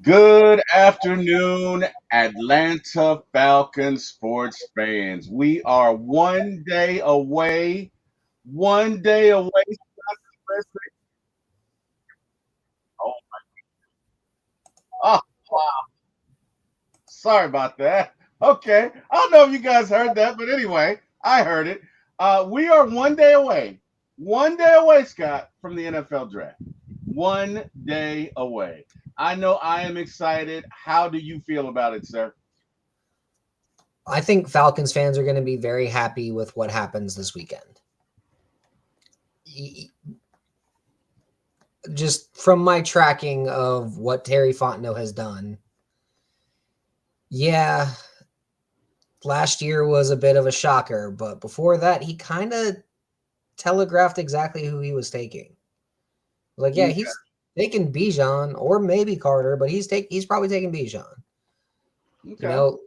Good afternoon, Atlanta Falcons sports fans. We are one day away. One day away. Oh, oh, wow. Sorry about that. Okay. I don't know if you guys heard that, but anyway, I heard it. We are one day away. One day away, Scott, from the NFL draft. One day away. I know I am excited. How do you feel about it, sir? I think Falcons fans are going to be very happy with what happens this weekend. Just from my tracking of what Terry Fontenot has done, yeah, last year was a bit of a shocker, but before that, he kind of telegraphed exactly who he was taking. Like, yeah, Okay. he's taking Bijan or maybe Carter, but he's probably taking Bijan. You Okay. know,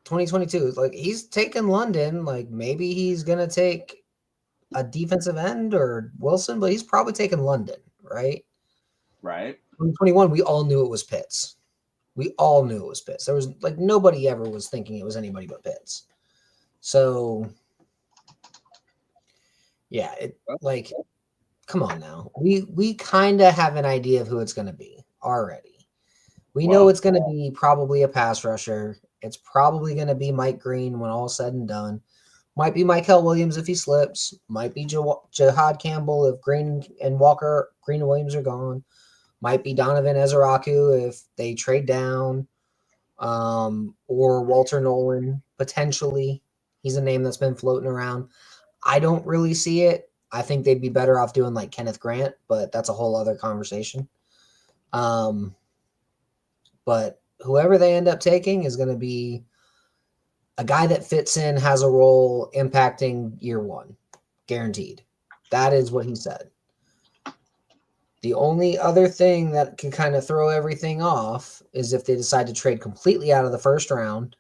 2022, like he's taking London. Like maybe he's gonna take a defensive end or Wilson, but he's probably taking London, right? Right. 2021, we all knew it was Pitts. We all knew it was Pitts. There was like nobody ever was thinking it was anybody but Pitts. So yeah, it like come on now. We kind of have an idea of who it's going to be already. We know Well, it's going to be probably a pass rusher. It's probably going to be Mike Green when all's said and done. Might be Michael Williams if he slips. Might be Jihad Campbell if Green and Williams are gone. Might be Donovan Ezeraku if they trade down, or Walter Nolan potentially. He's a name that's been floating around. I don't really see it. I think they'd be better off doing like Kenneth Grant, but that's a whole other conversation. Um, but whoever they end up taking is going to be a guy that fits in, has a role impacting year one, guaranteed. That is what he said. The only other thing that can kind of throw everything off is if they decide to trade completely out of the first round,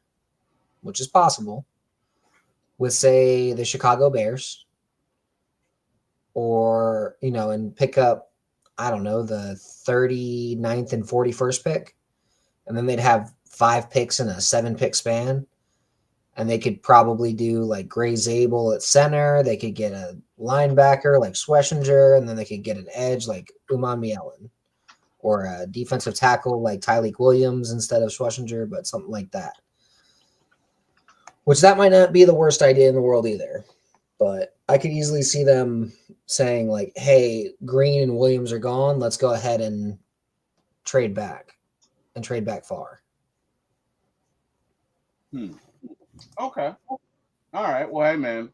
which is possible, with, say, the Chicago Bears, or, and pick up, I don't know, the 39th and 41st pick. And then they'd have 5 picks in a 7-pick span. And they could probably do like Gray Zabel at center. They could get a linebacker like Schwessinger, and then they could get an edge like Umami Ellen, or a defensive tackle like Tyleek Williams instead of Schwessinger, but something like that. Which that might not be the worst idea in the world either. But I could easily see them saying like, hey, Green and Williams are gone. Let's go ahead and trade back far. hmm. Okay. All right. Well, hey, man,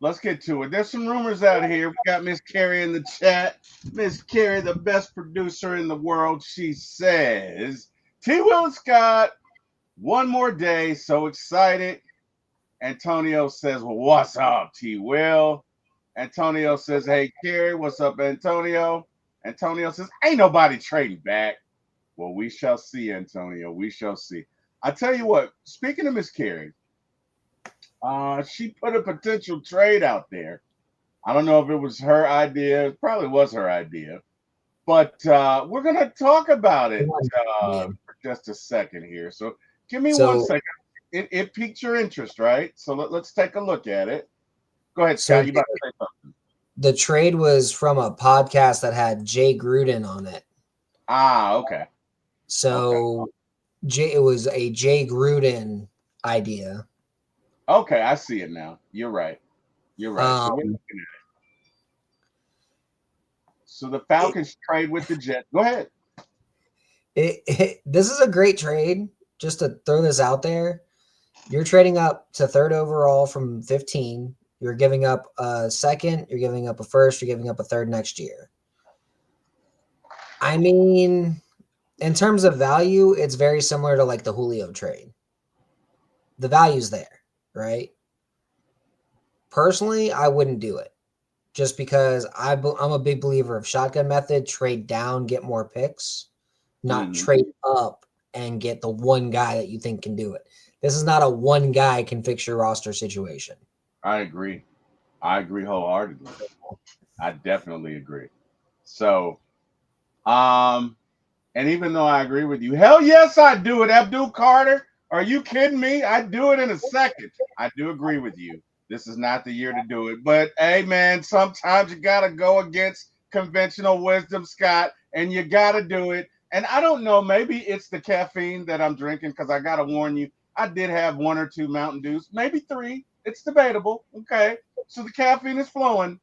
let's get to it. There's some rumors out here. We got Miss Carrie in the chat. Miss Carrie, the best producer in the world. She says, T-Will Scott, one more day. So excited. Antonio says, well, what's up, T-Will? Antonio says, hey, Carrie, what's up, Antonio? Antonio says, ain't nobody trading back. Well, we shall see, Antonio. We shall see. I tell you what, speaking of Miss Carrie, she put a potential trade out there. I don't know if it was her idea. It probably was her idea. But we're going to talk about it for just a second here. So give me one So, second. It piqued your interest, right? So let's take a look at it. Go ahead, so Scott. You about to say something? the trade was from a podcast that had Jay Gruden on it. Ah, okay. Okay. So it was a Jay Gruden idea. Okay. I see it now. You're right. You're right. So we're Um, looking at it. So the it, Falcons trade with the Jets. Go ahead. this is a great trade. Just to throw this out there, you're trading up to third overall from 15. You're giving up a second. You're giving up a first. You're giving up a third next year. I mean, in terms of value, it's very similar to like the Julio trade. The value's there, right? Personally, I wouldn't do it just because I'm a big believer of shotgun method, trade down, get more picks, not Hmm. trade up and get the one guy that you think can do it. This is not a one guy can fix your roster situation. I agree. I agree wholeheartedly. I definitely agree. So, um, And even though I agree with you, hell yes, I do it. Abdul Carter, are you kidding me? I'd do it in a second. I do agree with you. This is not the year to do it. But hey, man, sometimes you got to go against conventional wisdom, Scott, and you got to do it. And I don't know, maybe it's the caffeine that I'm drinking because I got to warn you, I did have one or two Mountain Dews, maybe three. It's debatable. Okay. So the caffeine is flowing.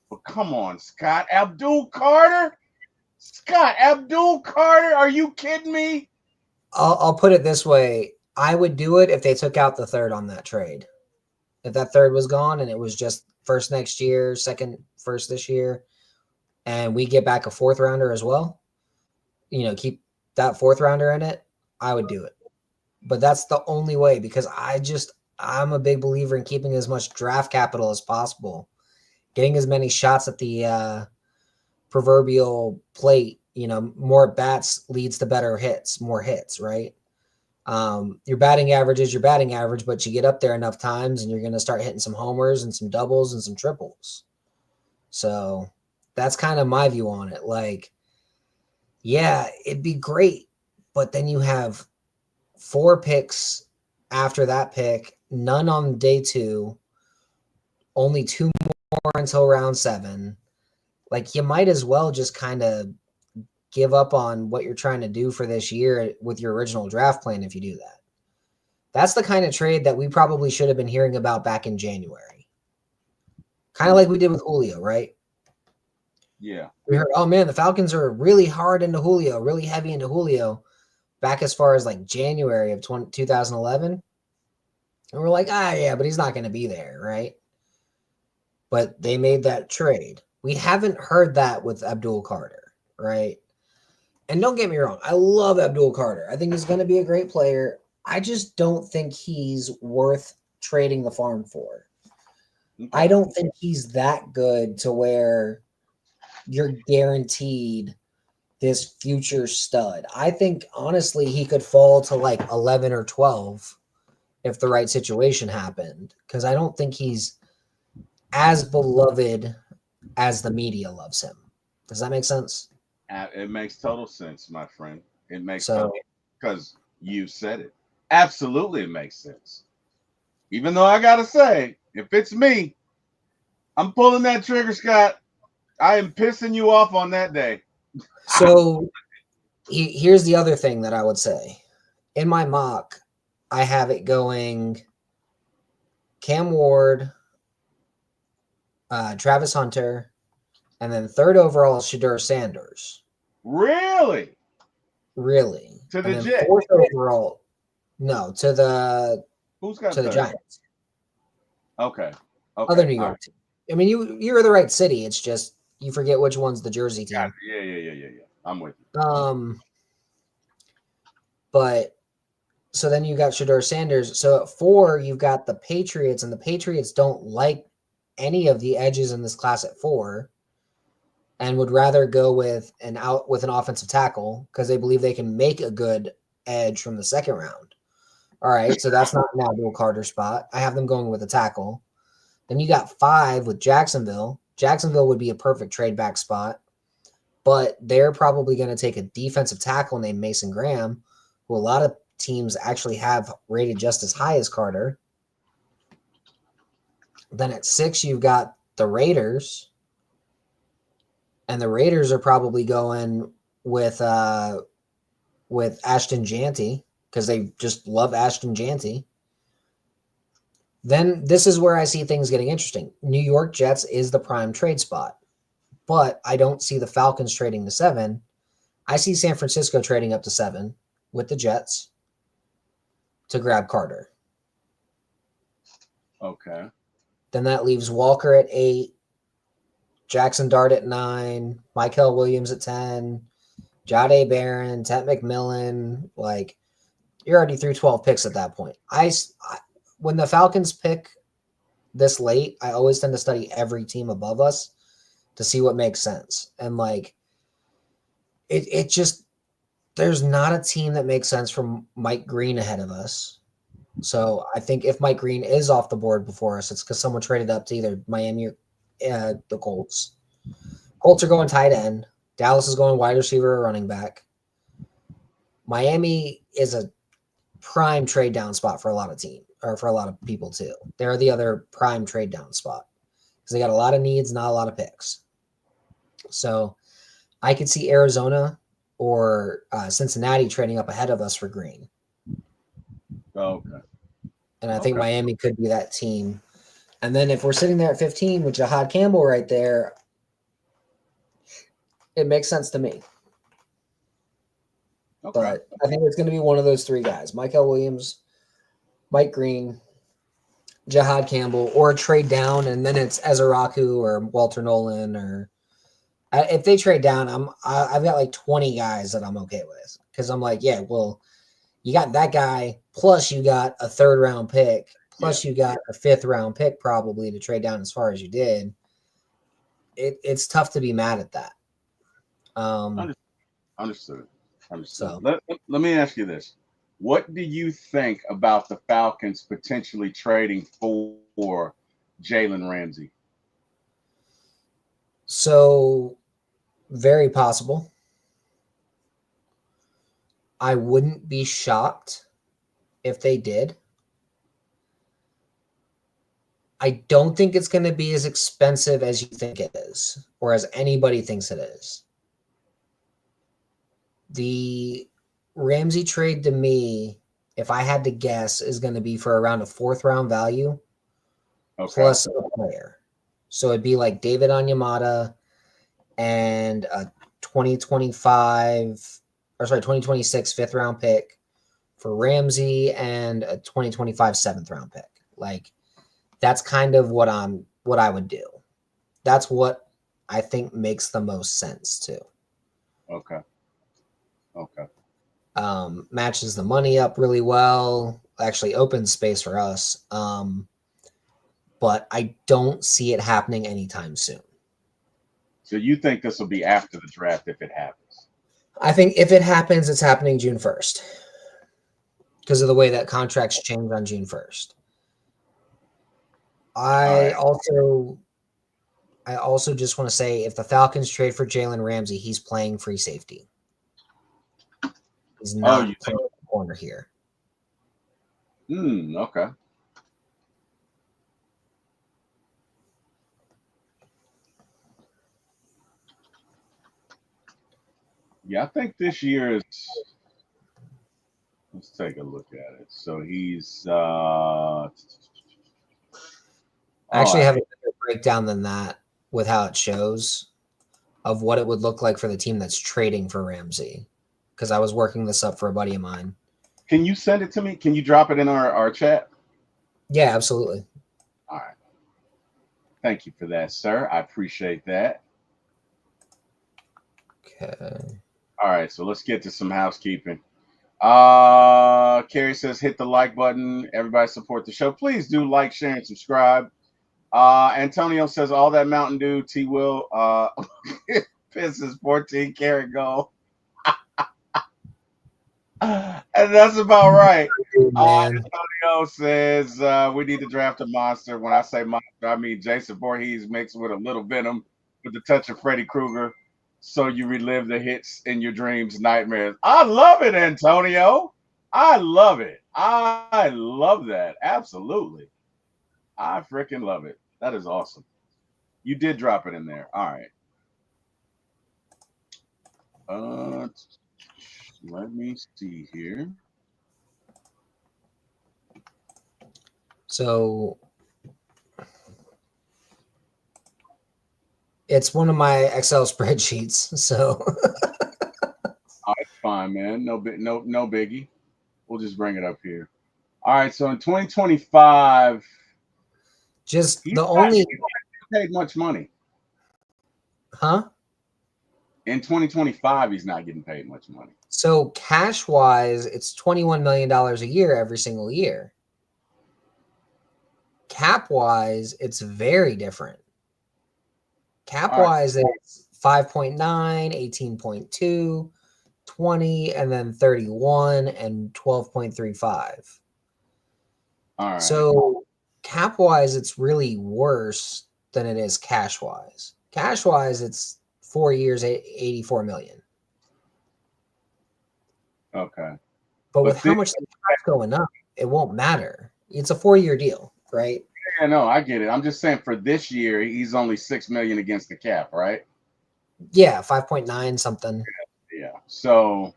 But come on, Scott. Abdul Carter? Scott, Abdul Carter, are you kidding me? I'll put it this way. I would do it if they took out the third on that trade. If that third was gone and it was just first next year, second first this year, and we get back a fourth rounder as well, keep that fourth rounder in it, I would do it. But that's the only way because I'm a big believer in keeping as much draft capital as possible, getting as many shots at the proverbial plate. More bats leads to better hits, more hits, right? Your batting average is your batting average, but you get up there enough times and you're going to start hitting some homers and some doubles and some triples. So that's kind of my view on it. Like, yeah, it'd be great, but then you have 4 picks after that pick, none on day 2, only 2 more until round 7. Like, you might as well just kind of give up on what you're trying to do for this year with your original draft plan if you do that. That's the kind of trade that we probably should have been hearing about back in January. Kind of like we did with Julio, right? Yeah. We heard, oh man, the Falcons are really hard into Julio, really heavy into Julio back as far as like January of 2011. And we're like, yeah, but he's not going to be there, right? But they made that trade. We haven't heard that with Abdul Carter, right? And don't get me wrong, I love Abdul Carter. I think he's going to be a great player. I just don't think he's worth trading the farm for. Okay. I don't think he's that good to where you're guaranteed this future stud. I think, honestly, he could fall to like 11 or 12 if the right situation happened, because I don't think he's as beloved as the media loves him. Does that make sense? It makes total sense, my friend. It makes So, total because you said it. Absolutely, it makes sense. Even though I gotta say, if it's me, I'm pulling that trigger, Scott. I am pissing you off on that day. so here's the other thing that I would say. In my mock, I have it going Cam Ward, Travis Hunter, and then third overall Shedeur Sanders. Really? Really? To And the then Jets? fourth overall, no, to the Who's got the third? Giants. Okay. Other New York team. I mean, you're the right city. It's just you forget which one's the Jersey team. Gotcha. Yeah. I'm with you. But so then you got Shedeur Sanders. So at 4, you've got the Patriots, and the Patriots don't like any of the edges in this class at 4, and would rather go with an offensive tackle because they believe they can make a good edge from the second round. All right, so that's not an Abdul Carter spot. I have them going with a tackle. Then you got 5 with Jacksonville. Jacksonville would be a perfect trade back spot, but they're probably going to take a defensive tackle named Mason Graham, who a lot of teams actually have rated just as high as Carter. Then at 6, you've got the Raiders, and the Raiders are probably going with Ashton Janty because they just love Ashton Janty. Then this is where I see things getting interesting. New York Jets is the prime trade spot, but I don't see the Falcons trading to 7. I see San Francisco trading up to 7 with the Jets to grab Carter. Okay. Then that leaves Walker at 8, Jackson Dart at 9, Michael Williams at 10, Jahdae Barron, Ted McMillan. Like, you're already through 12 picks at that point. When the Falcons pick this late, I always tend to study every team above us to see what makes sense. And like, it just, there's not a team that makes sense from Mike Green ahead of us. So I think if Mike Green is off the board before us, it's because someone traded up to either Miami or the Colts. Colts are going tight end. Dallas is going wide receiver or running back. Miami is a prime trade down spot for a lot of or for a lot of people too. They're the other prime trade down spot because they got a lot of needs, not a lot of picks. So I could see Arizona or Cincinnati trading up ahead of us for Green. Okay. And I think Okay. Miami could be that team. And then if we're sitting there at 15 with Jahad Campbell right there, it makes sense to me. Okay. But I think it's going to be one of those three guys: Michael Williams, Mike Green, Jahad Campbell, or trade down, and then it's Ezeraku or Walter Nolan. Or if they trade down, I've got like 20 guys that I'm okay with because I'm like, yeah, well, you got that guy, plus you got a third round pick, plus you got a fifth round pick probably to trade down as far as you did. It's tough to be mad at that. Understood. So Let me ask you this. What do you think about the Falcons potentially trading for Jalen Ramsey? So very possible. I wouldn't be shocked if they did. I don't think it's going to be as expensive as you think it is, or as anybody thinks it is. The Ramsey trade to me, if I had to guess, is going to be for around a fourth round value plus a player. So it'd be like David Onyemata and a 2026 fifth round pick for Ramsey and a 2025 seventh round pick. Like that's kind of what I would do. That's what I think makes the most sense too. Okay. Matches the money up really well. Actually opens space for us. But I don't see it happening anytime soon. So you think this will be after the draft if it happens? I think if it happens, it's happening June 1st because of the way that contracts change on June 1st. I also just want to say if the Falcons trade for Jalen Ramsey, he's playing free safety. He's not playing corner here. Okay. Yeah, I think this year is. Let's take a look at it. So he's. I actually have a better breakdown than that with how it shows of what it would look like for the team that's trading for Ramsey. Because I was working this up for a buddy of mine. Can you send it to me? Can you drop it in our chat? Yeah, absolutely. All right. Thank you for that, sir. I appreciate that. Okay. All right, so let's get to some housekeeping. Carrie says hit the like button. Everybody support the show. Please do like, share, and subscribe. Antonio says all that Mountain Dew, T-Wil pisses 14 karat gold. And that's about right. Antonio says we need to draft a monster. When I say monster, I mean Jason Voorhees mixed with a little venom with a touch of Freddy Krueger. So you relive the hits in your dreams, nightmares. I love it, Antonio. I love it. I love that. Absolutely. I freaking love it. That is awesome. You did drop it in there. All right. Let me see here. So it's one of my Excel spreadsheets. So all right, fine, man. No biggie. We'll just bring it up here. All right, so in 2025, just he's the not only paid much money. Huh? In 2025, he's not getting paid much money. So cash wise, it's $21 million a year every single year. Cap wise, it's very different. Cap wise, it's 5.9, 18.2, 20, and then 31 and 12.35. All right. So cap wise, it's really worse than it is cash wise. Cash wise, it's 4 years, 84 million. Okay. But But with how still, much the cap's going up, it won't matter. It's a 4-year deal, right? yeah, no, I get it. I'm just saying for this year, he's only 6 million against the cap, right? Yeah, 5.9 something. Yeah. So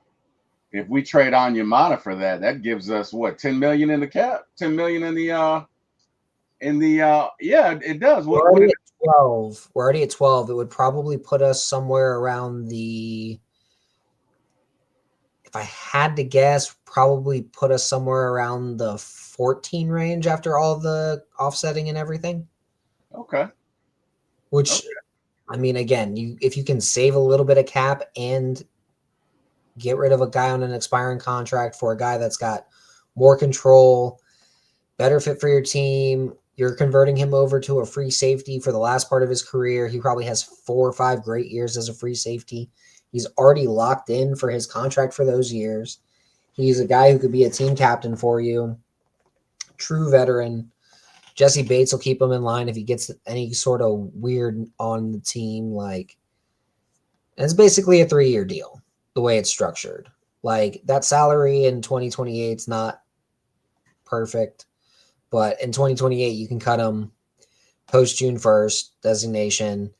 if we trade on Yamada for that, that gives us what, 10 million in the cap? 10 million in the yeah, it does. We're What already it at 12. We're already at 12. It would probably put us somewhere around the, if I had to guess, probably put us somewhere around the 14 range after all the offsetting and everything. okay. Which, Okay. I mean, again, if you can save a little bit of cap and get rid of a guy on an expiring contract for a guy that's got more control, better fit for your team. You're converting him over to a free safety for the last part of his career. He probably has 4 or 5 great years as a free safety. He's already locked in for his contract for those years. He's a guy who could be a team captain for you. True veteran. Jesse Bates will keep him in line if he gets any sort of weird on the team. Like, and it's basically a 3-year deal, the way it's structured. Like, that salary in 2028 is not perfect, but in 2028 you can cut him post June 1st designation,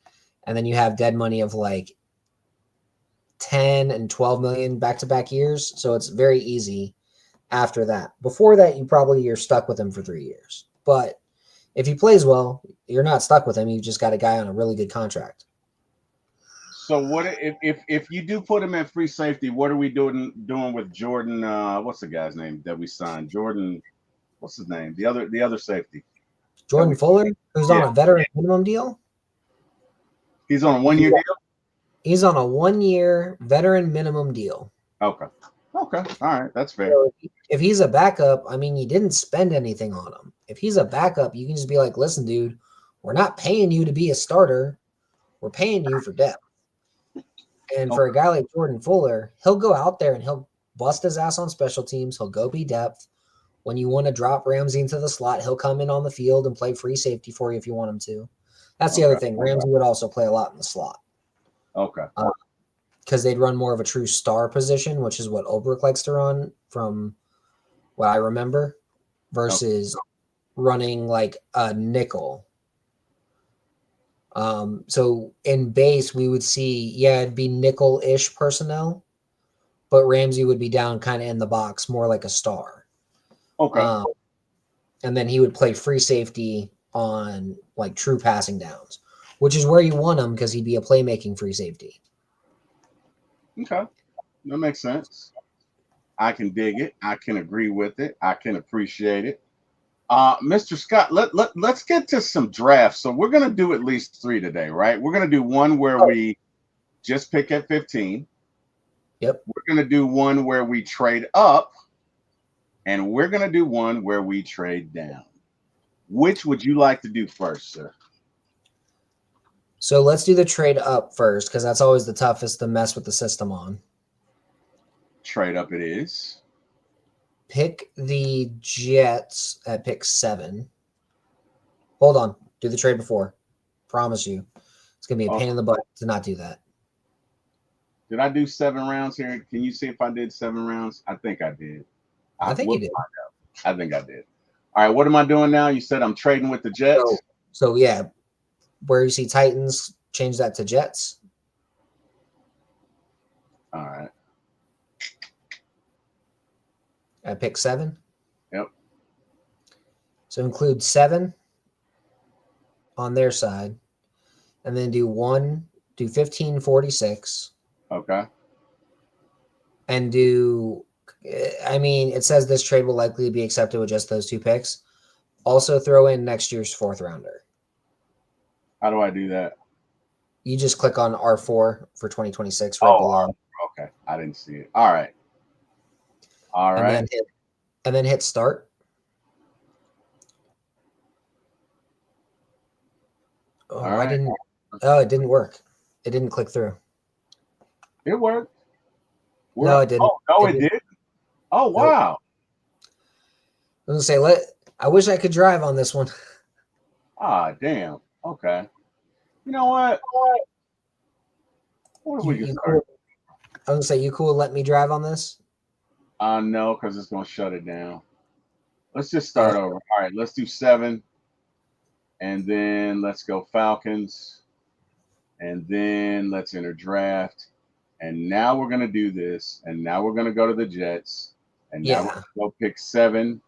and then you have dead money of like 10 and 12 million back-to-back years. So it's very easy after that. Before that, you're stuck with him for 3 years. But if he plays well, you're not stuck with him. You just got a guy on a really good contract. So what if you do put him in free safety, what are we doing with Jordan? What's the guy's name that we signed? Jordan, what's his name? The other safety. That Jordan we Fuller, who's yeah. on a veteran minimum deal, He's on a 1 year deal? he's on a 1-year veteran minimum deal. Okay. Okay. All right. That's fair. So if he's a backup, I mean, you didn't spend anything on him. If he's a backup, you can just be like, listen, dude, we're not paying you to be a starter. We're paying you for depth. And for a Okay. guy like Jordan Fuller, he'll go out there and he'll bust his ass on special teams. He'll go be depth. When you want to drop Ramsey into the slot, he'll come in on the field and play free safety for you if you want him to. That's the other Okay. thing. Ramsey would also play a lot in the slot Okay. because they'd run more of a true star position, which is what Ulbrich likes to run from what I remember, Okay. versus running like a nickel. So in base, we would see, it'd be nickel-ish personnel, but Ramsey would be down kind of in the box, more like a star. Okay. And then he would play free safety on like true passing downs, which is where you want him because he'd be a playmaking free safety. Okay. That makes sense. I can dig it. I can agree with it. I can appreciate it. Mr. Scott, let's get to some drafts. So we're gonna do at least 3 today, right? We're gonna do one where we just pick at 15. Yep. We're gonna do one where we trade up, and we're gonna do one where we trade down. Which would you like to do first, sir? So let's do the trade up first because that's always the toughest to mess with the system on. Trade up it is. Pick the Jets at pick 7. Hold on. Do the trade before. Promise you. It's going to be a pain in the butt to not do that. Did I do 7 rounds here? Can you see if I did 7 rounds? I think I did. I think you did. I think I did. All right, what am I doing now? You said I'm trading with the Jets. So yeah, where you see Titans, change that to Jets. All right. At pick 7. Yep. So include 7 on their side, and then do 1546. Okay. And it says this trade will likely be accepted with just those 2 picks. Also throw in next year's 4th rounder. How do I do that? You just click on R4 for 2026 right below. Okay. I didn't see it. All right. All right. And then hit start. Oh, all right. It didn't work. It didn't click through. It worked. No, it didn't. Oh, no, it did. Oh, wow. I was gonna say, I wish I could drive on this one. Ah, damn. Okay. You know what? What are we Cool? I was gonna say, you cool? Let me drive on this. No, because it's gonna shut it down. Let's just Oh, start over. All right, let's do 7, and then let's go Falcons, and then let's enter draft. And now we're gonna do this, and now we're gonna go to the Jets, and now we're yeah. gonna go pick 7,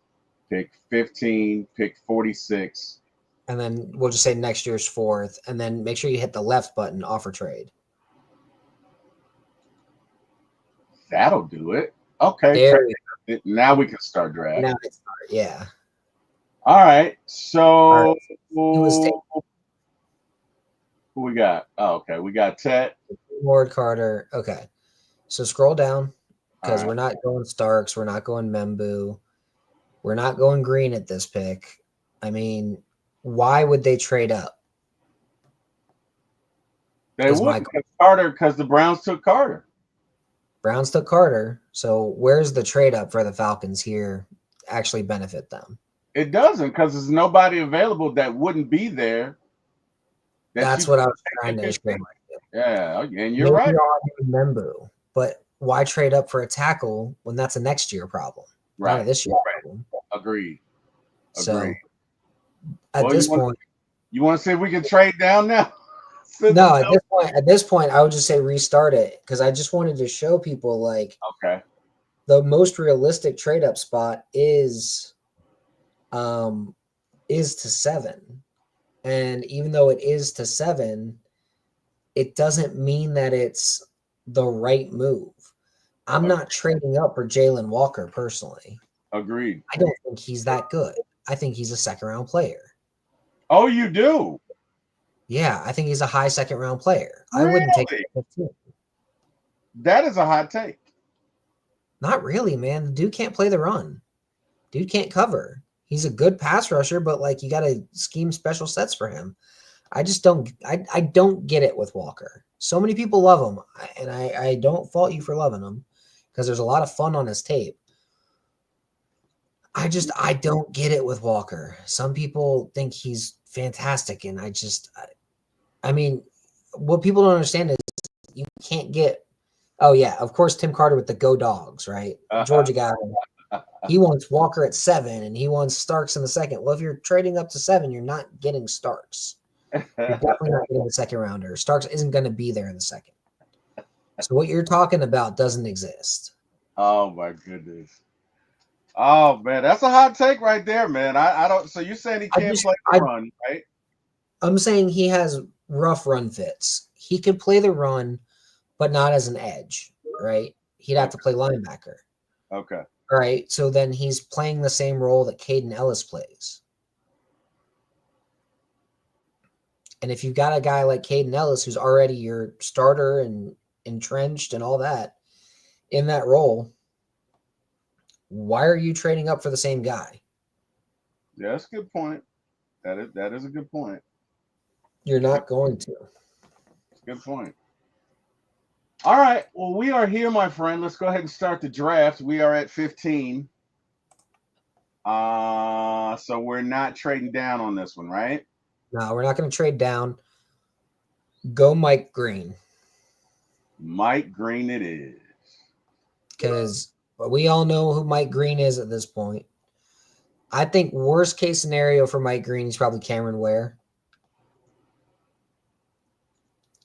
pick 15, pick 46. And then we'll just say next year's fourth, and then make sure you hit the left button, offer trade. That'll do it. Okay, There we trade. Now we can start go. draft. Now it's yeah. All right, All so right. He was taking who we got? Oh, okay, we got Ted. Ward Carter. Okay. So scroll down All because right, we're not going Starks, we're not going Membu, we're not going Green at this pick. I mean, why would they trade up? they Is would my because Carter, because the Browns took Carter. Browns took Carter. So where's the trade up for the Falcons here actually benefit them? It doesn't because there's nobody available that wouldn't be there. That's You what I was could trying to take. share. Yeah, and you're Maybe right. you're Membu, but why trade up for a tackle when that's a next year problem, not a Right. this year problem? Agreed. So Agreed. at Well, this point, you want to see if we can trade down now? no, at this point, I would just say restart it because I just wanted to show people like Okay. the most realistic trade up spot is to 7. And even though it is to 7, it doesn't mean that it's the right move. I'm not trading up for Jalen Walker personally. Agreed. I don't think he's that good. I think he's a second round player. Oh, you do? Yeah, I think he's a high second round player. I Really? wouldn't take him at 15. That is a hot take. Not really, man. The dude can't play the run. Dude can't cover. He's a good pass rusher, but like you got to scheme special sets for him. I just don't. I don't get it with Walker. So many people love him, and I don't fault you for loving him because there's a lot of fun on his tape. I don't get it with Walker. Some people think he's fantastic, and I mean, what people don't understand is you can't get. Oh yeah, of course Tim Carter with the Go Dogs, right? Georgia guy. He wants Walker at 7, and he wants Starks in the second. Well, if you're trading up to 7, you're not getting Starks. You're definitely not getting the second rounder. Starks isn't going to be there in the second. So what you're talking about doesn't exist. Oh my goodness. Oh man, that's a hot take right there, man. I don't. So you're saying he can't play the run, right? I'm saying he has rough run fits. He could play the run, but not as an edge, right? He'd have to play linebacker. Okay. All right. So then he's playing the same role that Caden Ellis plays. And if you've got a guy like Caden Ellis, who's already your starter and entrenched and all that in that role, why are you trading up for the same guy? Yeah, that's a good point. That is a good point. You're not going to. Good point. All right. Well, we are here, my friend. Let's go ahead and start the draft. We are at 15. So we're not trading down on this one, right? No, we're not going to trade down. Go Mike Green. Mike Green it is. Because we all know who Mike Green is at this point. I think worst case scenario for Mike Green is probably Cameron Ware.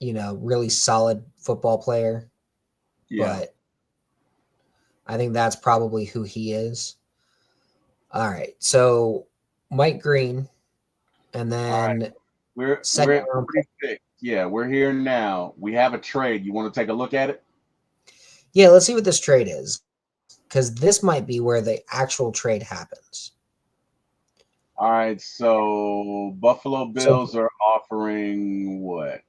Really solid football player. Yeah. But I think that's probably who he is. All right. So Mike Green, and then we're at 46. Yeah, we're here now. We have a trade. You want to take a look at it? Yeah, let's see what this trade is. Because this might be where the actual trade happens. All right. So Buffalo Bills are offering what?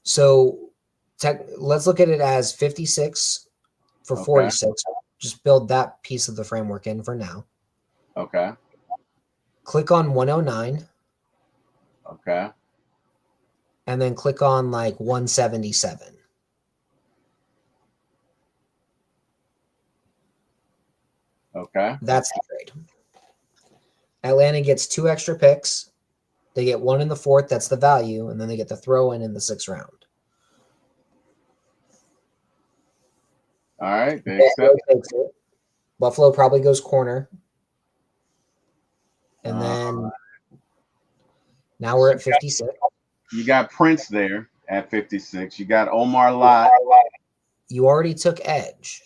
So let's look at it as 56 for 46. Just build that piece of the framework in for now. Okay. Click on 109. Okay. And then click on like 177. Okay. That's the trade. Atlanta gets 2 extra picks. They get 1 in the 4th. That's the value. And then they get the throw in the 6th round. All right. They accept it. Buffalo probably goes corner. And Uh, then now we're at 56. You got Prince there at 56. You got Omar Lott. You already took edge.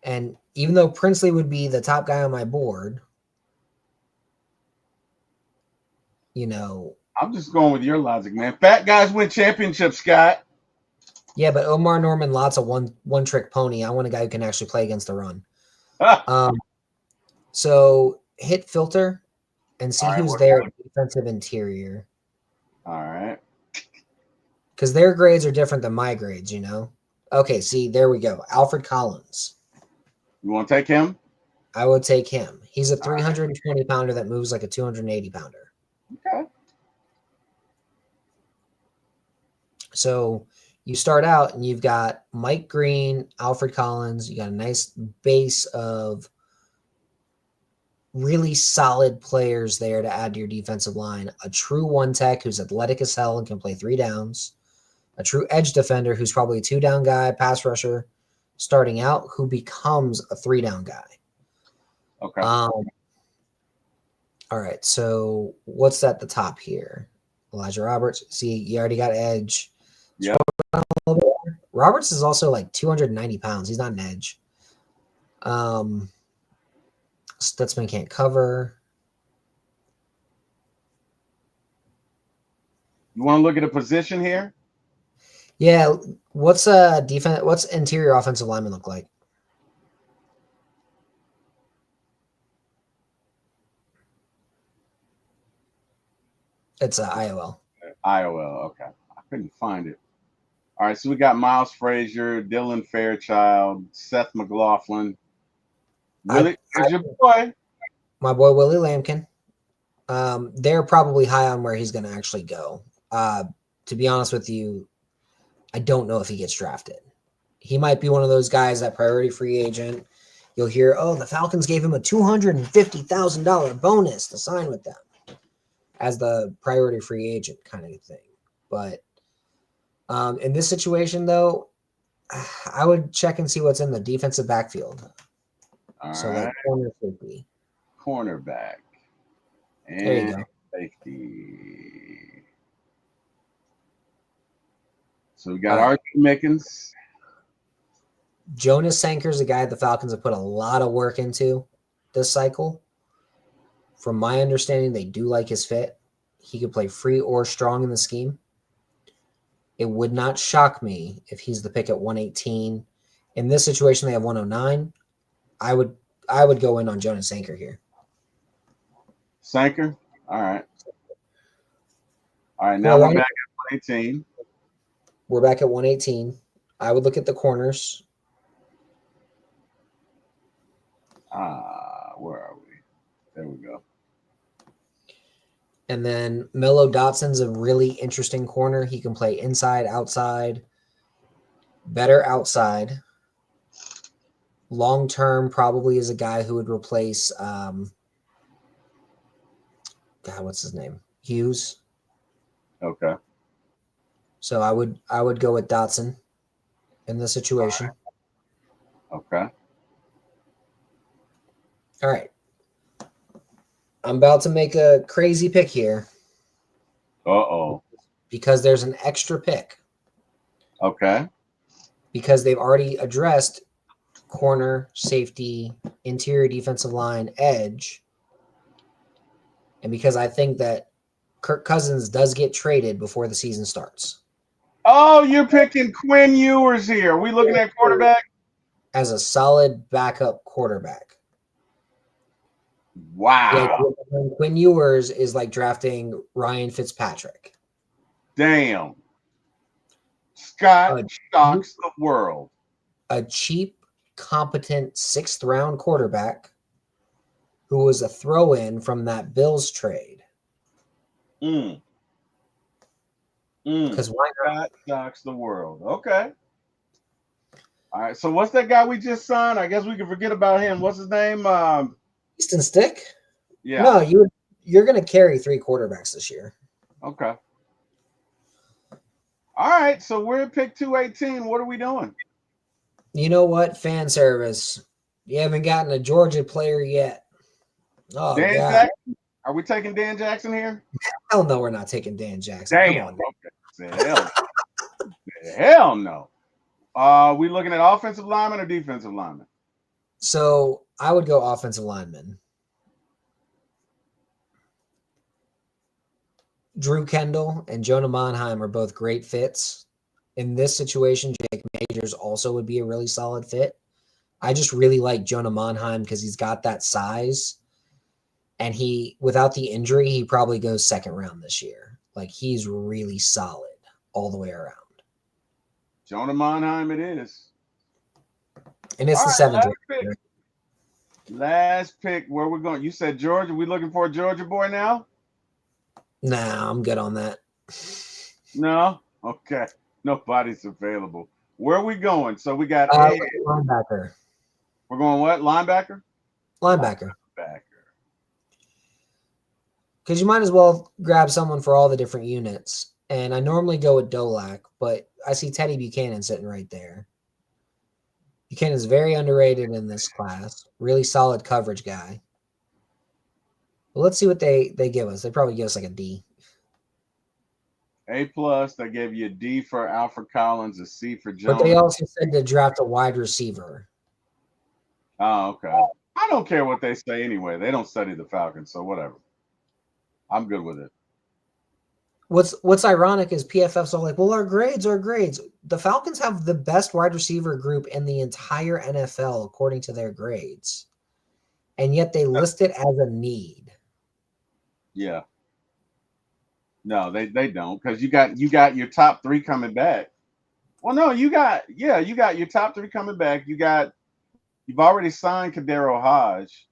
And even though Princely would be the top guy on my board, you know. I'm just going with your logic, man. Fat guys win championships, Scott. Yeah, but Omar Norman Lott's a one trick pony. I want a guy who can actually play against the run. So hit filter and see who's there at defensive interior. All right. Because their grades are different than my grades, you know? Okay, see, there we go. Alfred Collins. You want to take him? I would take him. He's a 320 pounder that moves like a 280 pounder. Okay. So you start out and you've got Mike Green, Alfred Collins. You got a nice base of really solid players there to add to your defensive line. A true one tech who's athletic as hell and can play 3 downs. A true edge defender who's probably a 2-down guy, pass rusher starting out, who becomes a 3-down guy. Okay. All right. So what's at the top here? Elijah Roberts. See, you already got edge. Yeah. Roberts is also like 290 pounds. He's not an edge. Stutzman can't cover. You want to look at a position here? Yeah. What's defense? What's interior offensive lineman look like? It's IOL. IOL. Okay. I couldn't find it. All right. So we got Miles Frazier, Dylan Fairchild, Seth McLaughlin. Willie, is your boy? My boy Willie Lampkin. They're probably high on where he's going to actually go. To be honest with you, I don't know if he gets drafted. He might be one of those guys that priority free agent. You'll hear, oh, the Falcons gave him a $250,000 bonus to sign with them as the priority free agent kind of thing. But in this situation, though, I would check and see what's in the defensive backfield. All so right. like corner safety. Cornerback. And there you go. Safety. So we got Archie Mickens. Jonas Sanker's a guy the Falcons have put a lot of work into this cycle. From my understanding, they do like his fit. He could play free or strong in the scheme. It would not shock me if he's the pick at 118. In this situation, they have 109. I would go in on Jonas Sanker here. Sanker? All right. All right, now we're back at 118. We're back at 118. I would look at the corners. Where are we? There we go. And then Mello Dotson's a really interesting corner. He can play inside, outside, better outside. Long term, probably is a guy who would replace God, what's his name? Hughes. Okay. So I would go with Dotson in this situation. Okay. All right. I'm about to make a crazy pick here. Uh-oh. Because there's an extra pick. Okay. Because they've already addressed corner, safety, interior defensive line, edge. And because I think that Kirk Cousins does get traded before the season starts. Oh, you're picking Quinn Ewers here. Are we looking at quarterback? As a solid backup quarterback. Wow. Yeah, Quinn Ewers is like drafting Ryan Fitzpatrick. Damn. Scott shocks the world. A cheap, competent 6th round quarterback who was a throw-in from that Bills trade. Because why not? Scott shocks the world. Okay. All right. So what's that guy we just signed? I guess we can forget about him. What's his name? Easton Stick? Yeah. No, you're going to carry 3 quarterbacks this year. Okay. All right. So we're at pick 218. What are we doing? You know what? Fan service. You haven't gotten a Georgia player yet. Oh Dan God. Jackson? Are we taking Dan Jackson here? Hell no, we're not taking Dan Jackson. Come Damn. on. Okay. Said hell no. We looking at offensive lineman or defensive lineman? So I would go offensive lineman. Drew Kendall and Jonah Monheim are both great fits. In this situation, Jake Majors also would be a really solid fit. I just really like Jonah Monheim because he's got that size. And he, without the injury, he probably goes second round this year. Like he's really solid all the way around. Jonah Monheim it is. And it's All the right, seventh last round. pick. Last pick. Where we're going? You said Georgia. We looking for a Georgia boy now? Nah, I'm good on that. No. Okay. Nobody's available. Where are we going? So we got Linebacker. We're going what? Linebacker? Linebacker. Linebacker. Because you might as well grab someone for all the different units. And I normally go with Dolak, but I see Teddy Buchanan sitting right there. Buchanan's very underrated in this class. Really solid coverage guy. Well, let's see what they give us. They probably give us like a D. A plus. They gave you a D for Alfred Collins, a C for Jones. But they also said to draft a wide receiver. Oh, okay. I don't care what they say anyway. They don't study the Falcons, so whatever. I'm good with it. What's ironic is PFF's all like, well, our grades are grades. The Falcons have the best wide receiver group in the entire NFL according to their grades. And yet they list it as a need. Yeah. No, they don't, because you got your top three coming back. Well, no, you got your top three coming back. You've already signed Kadero Hodge.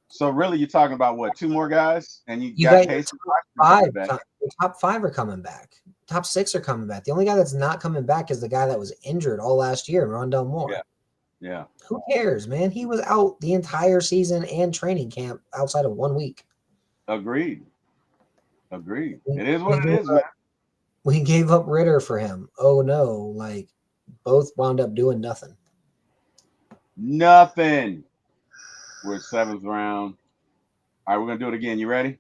So really you're talking about what, two more guys? And you got Case five. The top five are coming back. Top six are coming back. The only guy that's not coming back is the guy that was injured all last year, Rondell Moore. Yeah. Who cares, man? He was out the entire season and training camp outside of 1 week. Agreed. It is what it is, man. We gave up Ritter for him. Oh no, like both wound up doing nothing. Nothing. We're 7th round. All right, we're gonna do it again. You ready?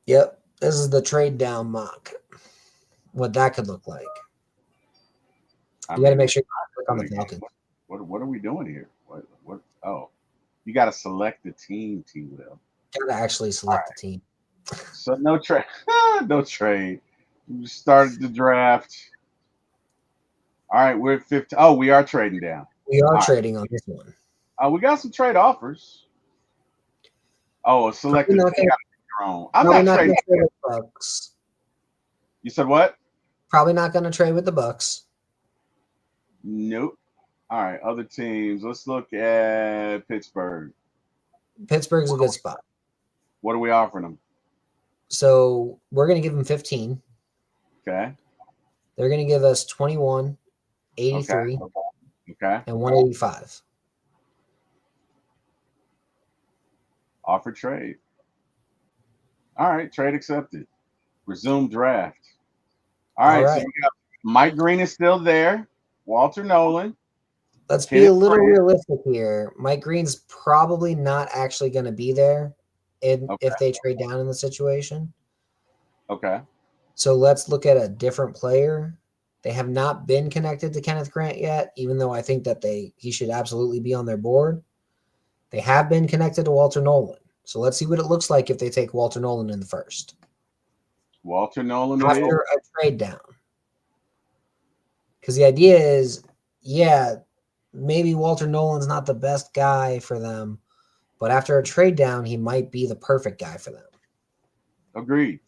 Yep. This is the trade down mock. What that could look like. You got to make sure you click on the Falcons. What are we doing here? What? Oh, you got to select the team, T-Wil. Got to actually select the team. So no trade. No trade. We started the draft. All right, we're at 15. Oh, we are trading down. We are trading on this one. We got some trade offers. Oh, select the team. I'm not trading with the Bucks. You said what? Probably not going to trade with the Bucks. Nope. All right, other teams. Let's look at Pittsburgh. Pittsburgh's a good spot. What are we offering them? So we're going to give them 15. Okay. They're going to give us 21, 83, okay. And 185. Offer trade. All right, trade accepted. Resume draft. All right. So we got Mike Green is still there. Walter Nolan. Let's be a little realistic here. Mike Green's probably not actually going to be there if they trade down in the situation. Okay. So let's look at a different player. They have not been connected to Kenneth Grant yet, even though I think that he should absolutely be on their board. They have been connected to Walter Nolan. So let's see what it looks like if they take Walter Nolan in the first. Walter Nolan after a trade down. Because the idea is, maybe Walter Nolan's not the best guy for them, but after a trade down, he might be the perfect guy for them. Agreed.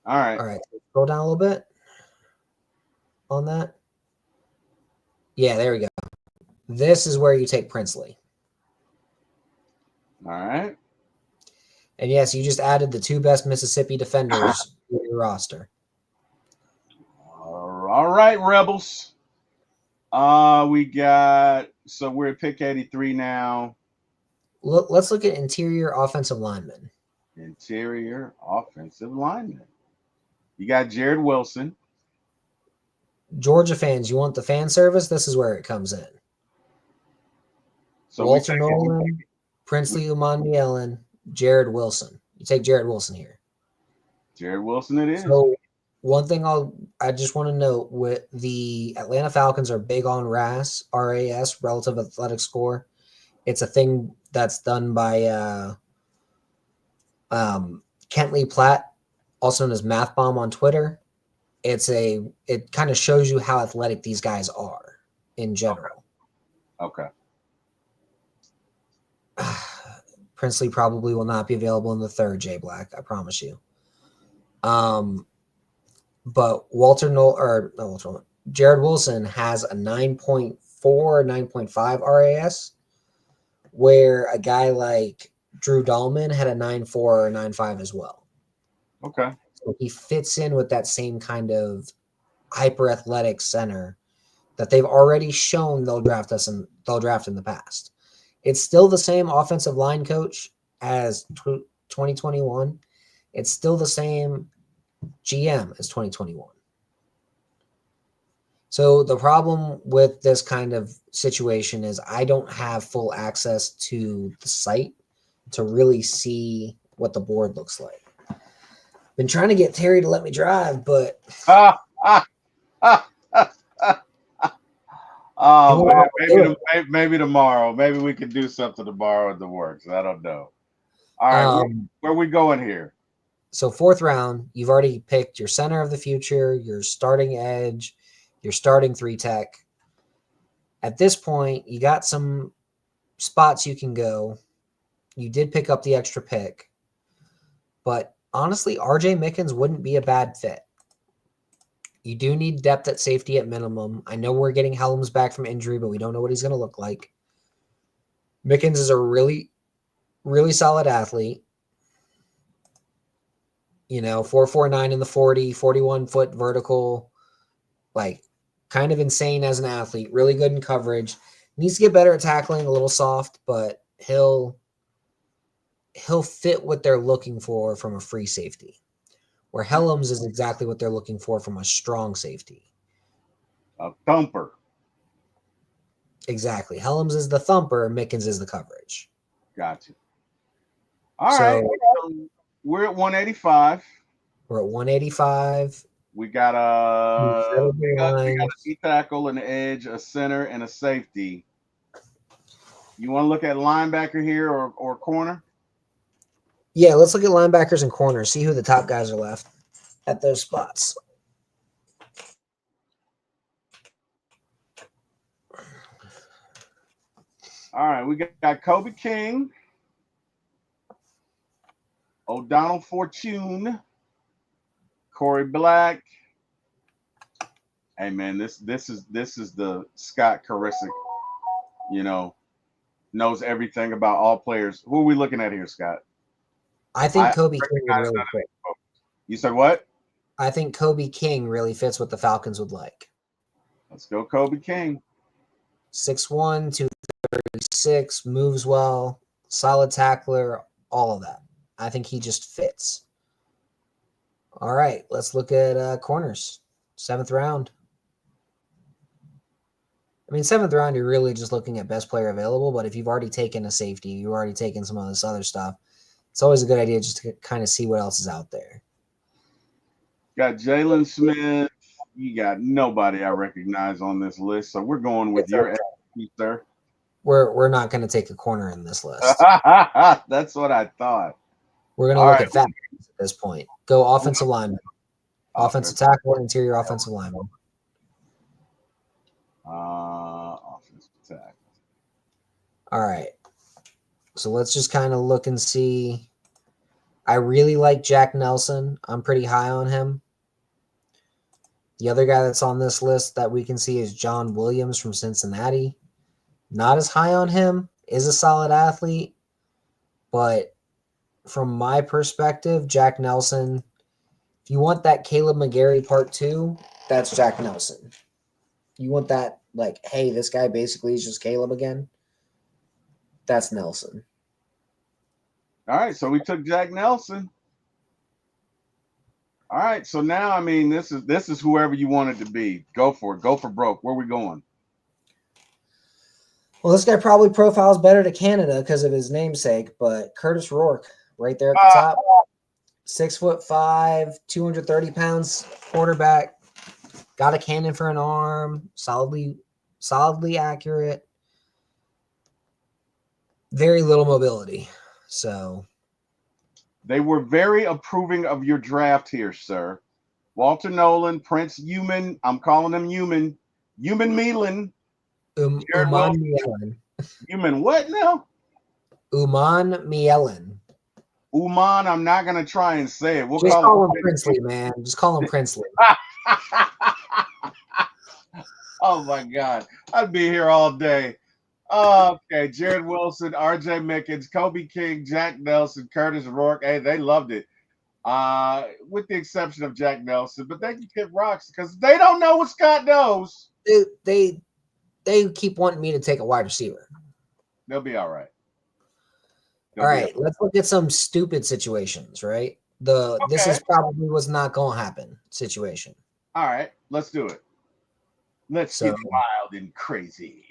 All right. Go down a little bit on that. Yeah, there we go. This is where you take Princely. All right. And yes, you just added the two best Mississippi defenders to your roster. All right, Rebels. We're at pick 83 now. Let's look at interior offensive linemen. Interior offensive linemen. You got Jared Wilson. Georgia fans, you want the fan service? This is where it comes in. So Walter Nolan, Princely Umanmielen, Jared Wilson. You take Jared Wilson here. Jared Wilson it is. So one thing I just want to note with the Atlanta Falcons are big on RAS, relative athletic score. It's a thing that's done by Kentley Platt, also known as Math Bomb on Twitter. It kind of shows you how athletic these guys are in general. Okay. Princely probably will not be available in the third, Jay Black. I promise you. But Jared Wilson has a 9.4, 9.5 RAS, where a guy like Drew Dahlman had a 9.4 or 9.5 as well. Okay. So he fits in with that same kind of hyper athletic center that they've already shown they'll draft in the past. It's still the same offensive line coach as 2021. It's still the same GM as 2021. So the problem with this kind of situation is I don't have full access to the site to really see what the board looks like. Been trying to get Terry to let me drive, but oh man, maybe tomorrow. Maybe we can do something tomorrow in the works. I don't know. All right, where are we going here? So fourth round, you've already picked your center of the future, your starting edge, your starting 3-tech. At this point, you got some spots you can go. You did pick up the extra pick, but honestly, RJ Mickens wouldn't be a bad fit. You do need depth at safety at minimum. I know we're getting Helms back from injury, but we don't know what he's going to look like. Mickens is a really, really solid athlete. 4.49 in the 40, 41-foot vertical, like kind of insane as an athlete, really good in coverage. Needs to get better at tackling, a little soft, but he'll fit what they're looking for from a free safety. Where Helms is exactly what they're looking for from a strong safety. A thumper. Exactly. Helms is the thumper, Mickens is the coverage. Gotcha. All right. We're at 185. We're at 185. We got a D-tackle, an edge, a center, and a safety. You want to look at linebacker here or corner? Yeah, let's look at linebackers and corners, see who the top guys are left at those spots. All right, we got Kobe King, O'Donnell Fortune, Corey Black. Hey man, this is the Scott Carasik, knows everything about all players. Who are we looking at here, Scott? I think Kobe King would really fit. You said what? I think Kobe King really fits what the Falcons would like. Let's go Kobe King. 6'1", 236, moves well, solid tackler, all of that. I think he just fits. All right, let's look at corners. 7th round. I mean, 7th round, you're really just looking at best player available, but if you've already taken a safety, you've already taken some of this other stuff, it's always a good idea just to kind of see what else is out there. Got Jalen Smith. You got nobody I recognize on this list, so we're going with your expertise, sir. We're not going to take a corner in this list. That's what I thought. We're going to look at fat at this point. Go offensive lineman. Offensive tackle, interior offensive lineman. Offensive tackle. All right. So let's just kind of look and see. I really like Jack Nelson. I'm pretty high on him. The other guy that's on this list that we can see is John Williams from Cincinnati. Not as high on him. Is a solid athlete. But from my perspective, Jack Nelson, if you want that Caleb McGarry part 2, that's Jack Nelson. You want that, like, hey, this guy basically is just Caleb again? That's Nelson. All right, so we took Jack Nelson. All right, so now, I mean, this is whoever you want it to be. Go for it. Go for broke. Where are we going? Well, this guy probably profiles better to Canada because of his namesake, but Curtis Rourke, right there at the Uh, top, 6'5", 230 pounds, quarterback, got a cannon for an arm, solidly accurate, very little mobility. So they were very approving of your draft here, sir. Walter Nolan, Prince Human. I'm calling him Human. Human Milan. Jared Uman Wilson. Mielen. Human what now? Uman Mielen. Uman. I'm not gonna try and say it. We'll Just call call him it. Princely, man. Just call him Princely. Oh my God, I'd be here all day. Okay, Jared Wilson, R.J. Mickens, Kobe King, Jack Nelson, Curtis Rourke. Hey, they loved it. With the exception of Jack Nelson, but they can kick rocks because they don't know what Scott knows. They keep wanting me to take a wide receiver. They'll be all right. All right, let's look at some stupid situations, right? This is probably what's not going to happen situation. All right, let's do it. Let's get wild and crazy.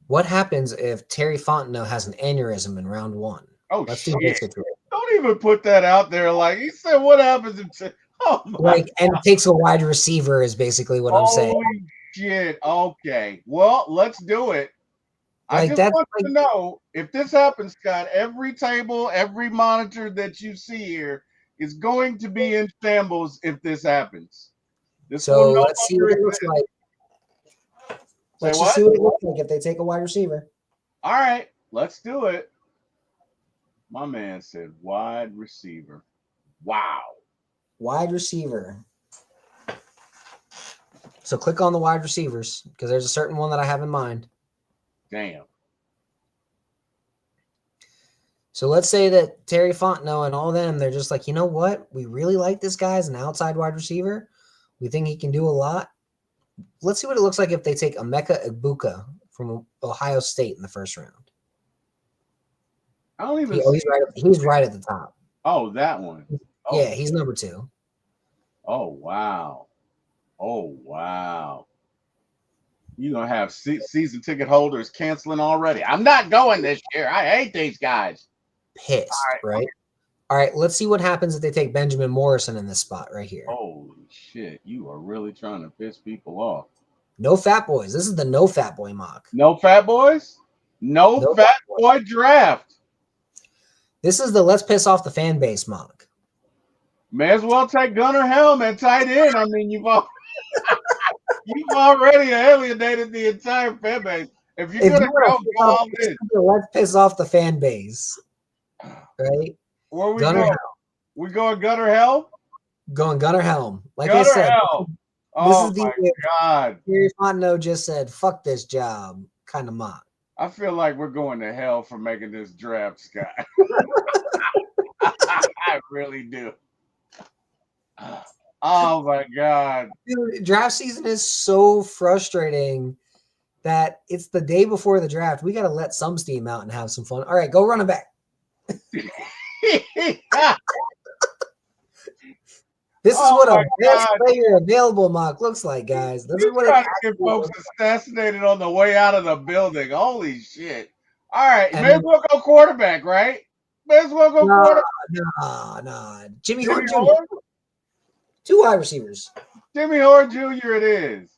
What happens if Terry Fontenot has an aneurysm in round 1? Oh, let's shit. do this situation. Don't even put that out there. Like he said, what happens if and takes a wide receiver is basically what I'm saying. Holy shit. Okay. Well, let's do it. I just want to know if this happens, Scott, every table, every monitor that you see here is going to be in shambles if this happens. Let's see what it looks like. Let's just see what it looks like if they take a wide receiver. All right, let's do it. My man said wide receiver. Wow. Wide receiver. So click on the wide receivers because there's a certain one that I have in mind. Damn. So let's say that Terry Fontenot and all them, they're just like, you know what? We really like this guy as an outside wide receiver. We think he can do a lot. Let's see what it looks like if they take Emeka Egbuka from Ohio State in the first round. I don't even he's right at the top. Oh, that one. Oh. Yeah, he's number 2. Oh, wow. Oh, wow. You're going to have season ticket holders canceling already. I'm not going this year. I hate these guys. Pissed, right? All right, let's see what happens if they take Benjamin Morrison in this spot right here. Holy shit. You are really trying to piss people off. No fat boys. This is the no fat boy mock. No fat boys? No fat boy draft. This is the let's piss off the fan base mock. May as well take Gunnar Helm at tight end. I mean, you've already alienated the entire fan base. If you're going to go all in. Let's piss off the fan base. Right? Where we going? We going Gunnar Helm? Going Gunnar Helm. Like Gunnar I said, Helm. Oh my God. Terry Fontenot just said, fuck this job kind of mock. I feel like we're going to hell for making this draft, Scott. I really do. Oh my God. Dude, draft season is so frustrating that it's the day before the draft. We got to let some steam out and have some fun. All right, go run it back. This is what a best player available mock looks like, guys. This is what trying to get folks assassinated on the way out of the building. Holy shit. All right, may as well go quarterback, right? May as well go quarterback. Nah. Jimmy Horn Jr. 2 wide receivers. Jimmy Horn Jr. it is.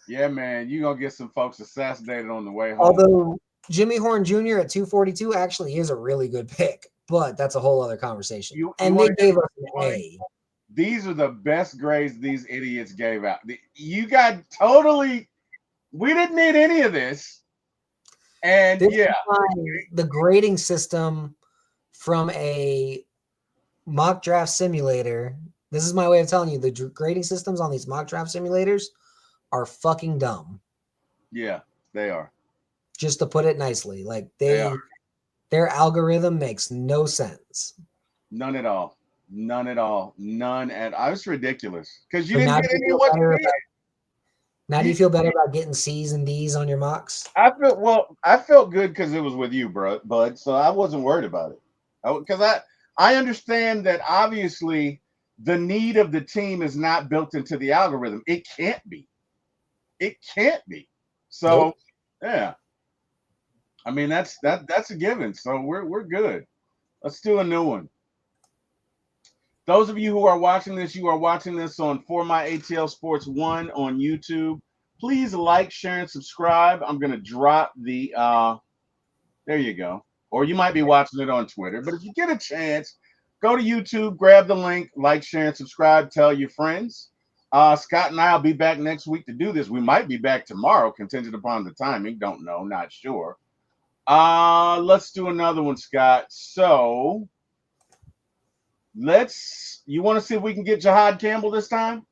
Yeah, man, you're going to get some folks assassinated on the way home. Although Jimmy Horn Jr. at 242 actually is a really good pick, but that's a whole other conversation. And they gave us an A. These are the best grades these idiots gave out. You got totally – we didn't need any of this. And, the grading system from a mock draft simulator – this is my way of telling you the grading systems on these mock draft simulators are fucking dumb. Yeah, they are. Just to put it nicely. Like their algorithm makes no sense. None at all. None at all. None at all. It's ridiculous. Because you didn't get any of what you did. Now do you feel better about getting C's and D's on your mocks? I felt good because it was with you, bud. So I wasn't worried about it. Because I understand that obviously the need of the team is not built into the algorithm. It can't be. It can't be. So Yeah. I mean that's a given. So we're good. Let's do a new one. Those of you who are watching this, you are watching this on For My ATL Sports 1 on YouTube. Please like, share, and subscribe. I'm gonna drop the there you go. Or you might be watching it on Twitter. But if you get a chance, go to YouTube, grab the link, like, share, and subscribe, tell your friends. Scott and I will be back next week to do this. We might be back tomorrow, contingent upon the timing. Don't know, not sure. Let's do another one, Scott. So you want to see if we can get Jihad Campbell this time?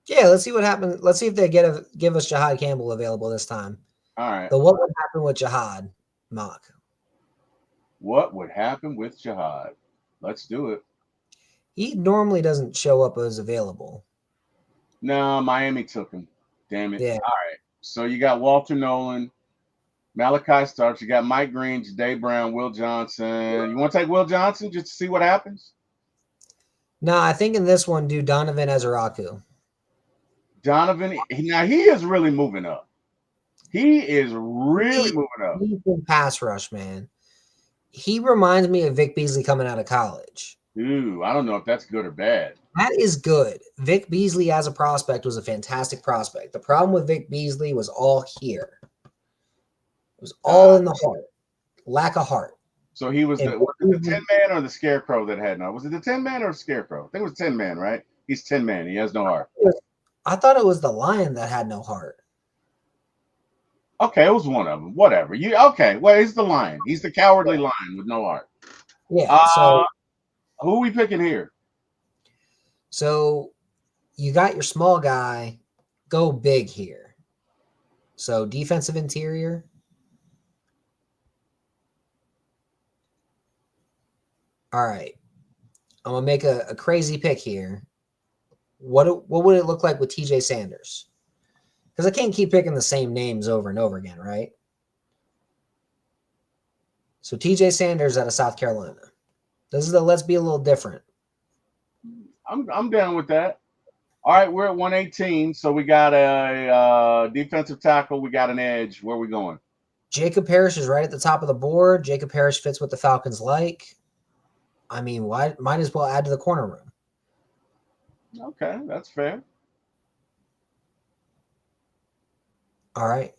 Yeah, let's see what happens. Let's see if they give us Jihad Campbell available this time. All right. But what would happen with Jihad, Mock? What would happen with Jihad? Let's do it. He normally doesn't show up as available. No, Miami took him. Damn it. Yeah. All right. So you got Walter Nolan, Malachi Starks. You got Mike Green, Jade Brown, Will Johnson. You want to take Will Johnson just to see what happens? No, I think in this one, do Donovan Ezeraku. Donovan, now he is really moving up. He is really moving up. He's in pass rush, man. He reminds me of Vic Beasley coming out of college. Ooh, I don't know if that's good or bad. That is good. Vic Beasley as a prospect was a fantastic prospect. The problem with Vic Beasley was all here. It was all in the heart. Lack of heart. So he was the 10-man or the Scarecrow that had no? Was it the 10-man or the Scarecrow? I think it was 10-man, right? He's 10-man. He has no heart. I thought it was the Lion that had no heart. Okay, it was one of them. Whatever. Okay? Well, he's the Lion. He's the cowardly lion with no heart. Yeah. So who are we picking here? So you got your small guy. Go big here. So defensive interior. All right. I'm gonna make a crazy pick here. What would it look like with TJ Sanders? Because I can't keep picking the same names over and over again, right? So TJ Sanders out of South Carolina. This is the let's be a little different. I'm down with that. All right, we're at 118, so we got a defensive tackle. We got an edge. Where are we going? Jacob Parrish is right at the top of the board. Jacob Parrish fits what the Falcons like. I mean, might as well add to the corner room. Okay, that's fair. All right.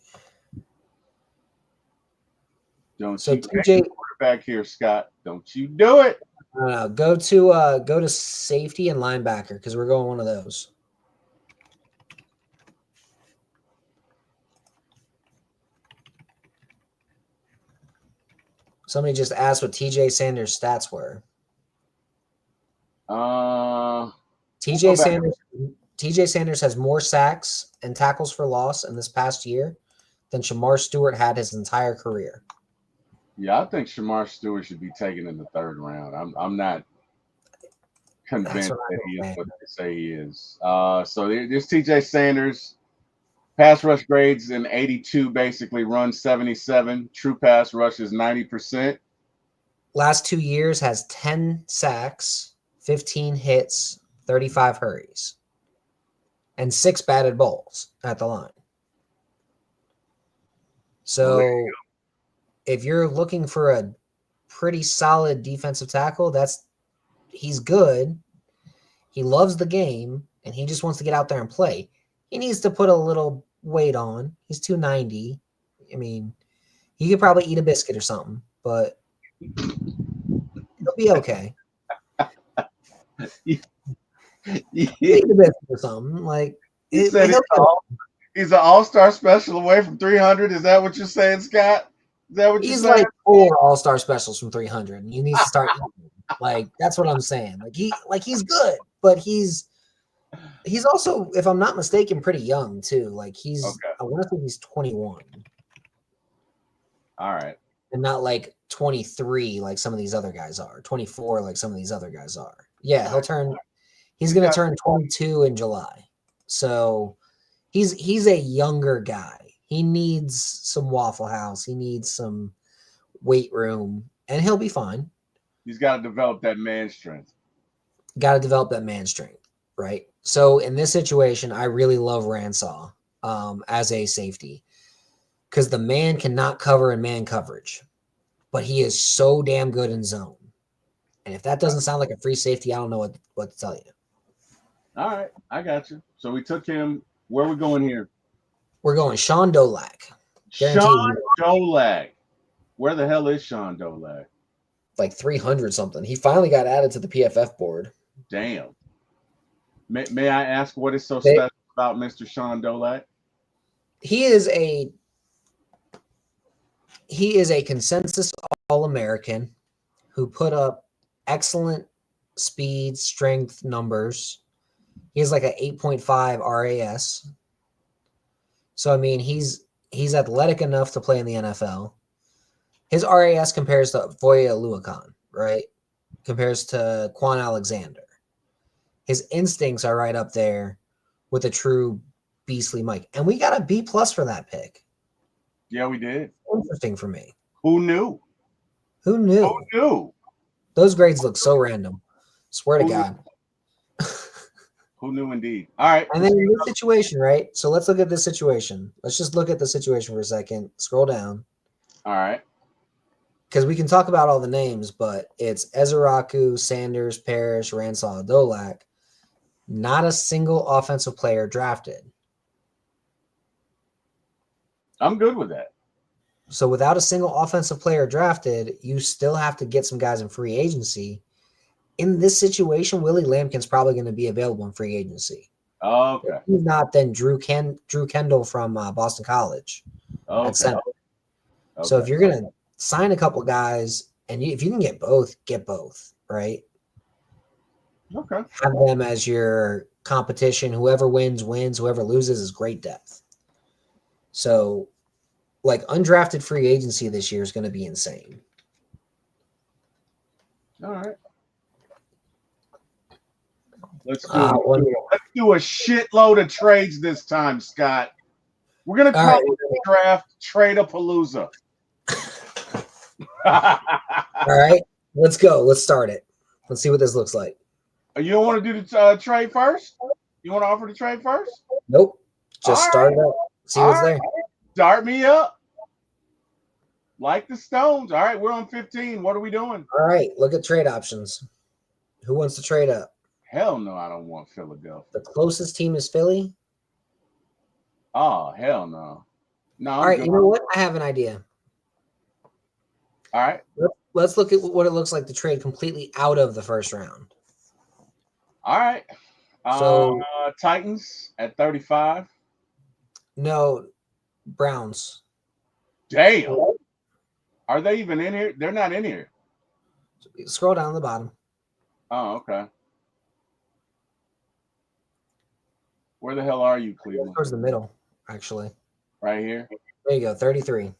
Don't you TJ quarterback here, Scott? Don't you do it? Go to safety and linebacker because we're going one of those. Somebody just asked what TJ Sanders' stats were. TJ Sanders has more sacks and tackles for loss in this past year than Shamar Stewart had his entire career. Yeah, I think Shamar Stewart should be taken in the third round. I'm not convinced that he is what they say he is. So there's TJ Sanders. Pass rush grades in 82, basically run 77. True pass rush is 90%. Last 2 years has 10 sacks, 15 hits, 35 hurries, and 6 batted balls at the line. So if you're looking for a pretty solid defensive tackle, he's good. He loves the game, and he just wants to get out there and play. He needs to put a little weight on. He's 290. I mean, he could probably eat a biscuit or something, but he'll be okay. Eat a biscuit or something. Like he's an all-star special away from 300. Is that what you're saying, Scott? Is that what he's you're saying? like 4 all-star specials from 300. And he needs to start eating. Like that's what I'm saying. He's good, but he's also, if I'm not mistaken, pretty young too. Like I want to say he's 21. All right. And not like 23 like some of these other guys are. 24 like some of these other guys are. Yeah, he's going to turn 22 in July. So he's a younger guy. He needs some Waffle House. He needs some weight room, and he'll be fine. He's got to develop that man strength. Right? So in this situation, I really love Ransaw as a safety because the man cannot cover in man coverage, but he is so damn good in zone. And if that doesn't sound like a free safety, I don't know what to tell you. All right, I got you. So we took him. Where are we going here? We're going Sean Dolak. Guaranteed Sean Dolak. Where the hell is Sean Dolak? like 300 something. He finally got added to the PFF board. Damn. May I ask what is so They- special about Mr. Sean Dolak? He is a consensus All-American who put up excellent speed, strength numbers. He has like a 8.5 RAS. So I mean, he's athletic enough to play in the NFL. His RAS compares to Voya Luakan, right? Compares to Quan Alexander. His instincts are right up there with a true beastly Mike. And we got a B+ for that pick. Yeah, we did. Interesting for me. Who knew? Who knew? Who knew? Those grades look so random. Swear to Who God. Who knew indeed? All right. And then in this situation, right? So let's look at this situation. Let's just look at the situation for a second. Scroll down. All right. Because we can talk about all the names, but it's Ezeraku, Sanders, Parrish, Ransall, Dolak. Not a single offensive player drafted. I'm good with that. So without a single offensive player drafted, you still have to get some guys in free agency. In this situation, Willie Lampkin's probably going to be available in free agency. Okay. If he's not, then Drew Kendall from Boston College Okay. at center. Okay. So if you're going to sign a couple guys, and if you can get both, right? Okay. Have them as your competition. Whoever wins, wins. Whoever loses is great depth. So, like, undrafted free agency this year is going to be insane. All right. Let's do a shitload of trades this time, Scott. We're gonna call the draft Trade-a-Palooza. All right, let's go. Let's start it. Let's see what this looks like. You don't want to do the trade first? You want to offer the trade first? Nope. Just start it up. See what's there. Start me up. Like the Stones. All right, we're on 15. What are we doing? All right, look at trade options. Who wants to trade up? Hell no, I don't want Philadelphia. The closest team is Philly. Oh, hell no. No. All right, you know what? I have an idea. All right. Let's look at what it looks like to trade completely out of the first round. All right. So Titans at 35. No, Browns. Damn. Are they even in here? They're not in here. Scroll down to the bottom. Oh, okay. Where the hell are you, Cleveland? Towards the middle, actually. Right here. There you go, 33.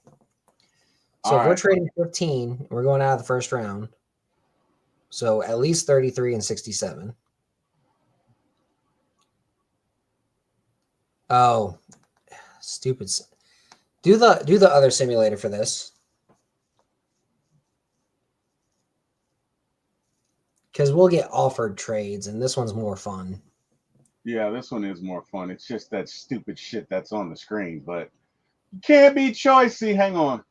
So if we're trading 15, we're going out of the first round. So at least 33 and 67. Oh, stupid. Do the other simulator for this. Because we'll get offered trades, and this one's more fun. Yeah, this one is more fun. It's just that stupid shit that's on the screen, but you can't be choicey. Hang on.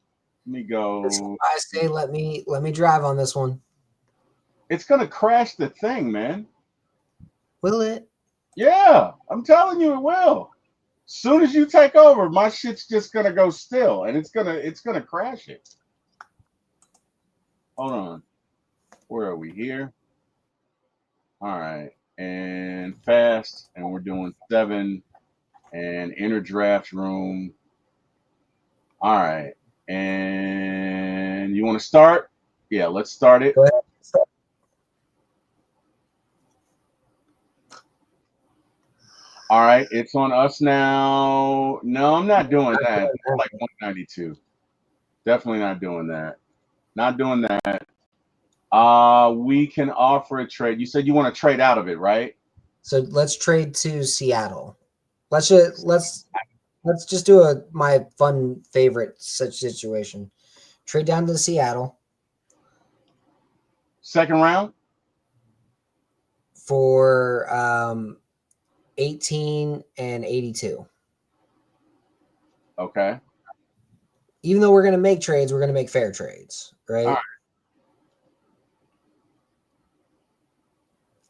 Let me go. I say let me drive on this one. It's gonna crash the thing, man. Will it? Yeah, I'm telling you it will. Soon as you take over, my shit's just gonna go still, and it's gonna crash it. Hold on. Where are we here? All right, and fast, and we're doing 7, and inner draft room. All right, and you want to start? Yeah, let's start it. Go ahead. All right, it's on us now. No, I'm not doing that. It's like 192. Definitely not doing that. Not doing that. We can offer a trade. You said you want to trade out of it, right? So let's trade to Seattle. Let's just do my fun favorite such situation. Trade down to Seattle. Second round? For 18 and 82. Okay. even though we're going to make trades, we're going to make fair trades, right? All right.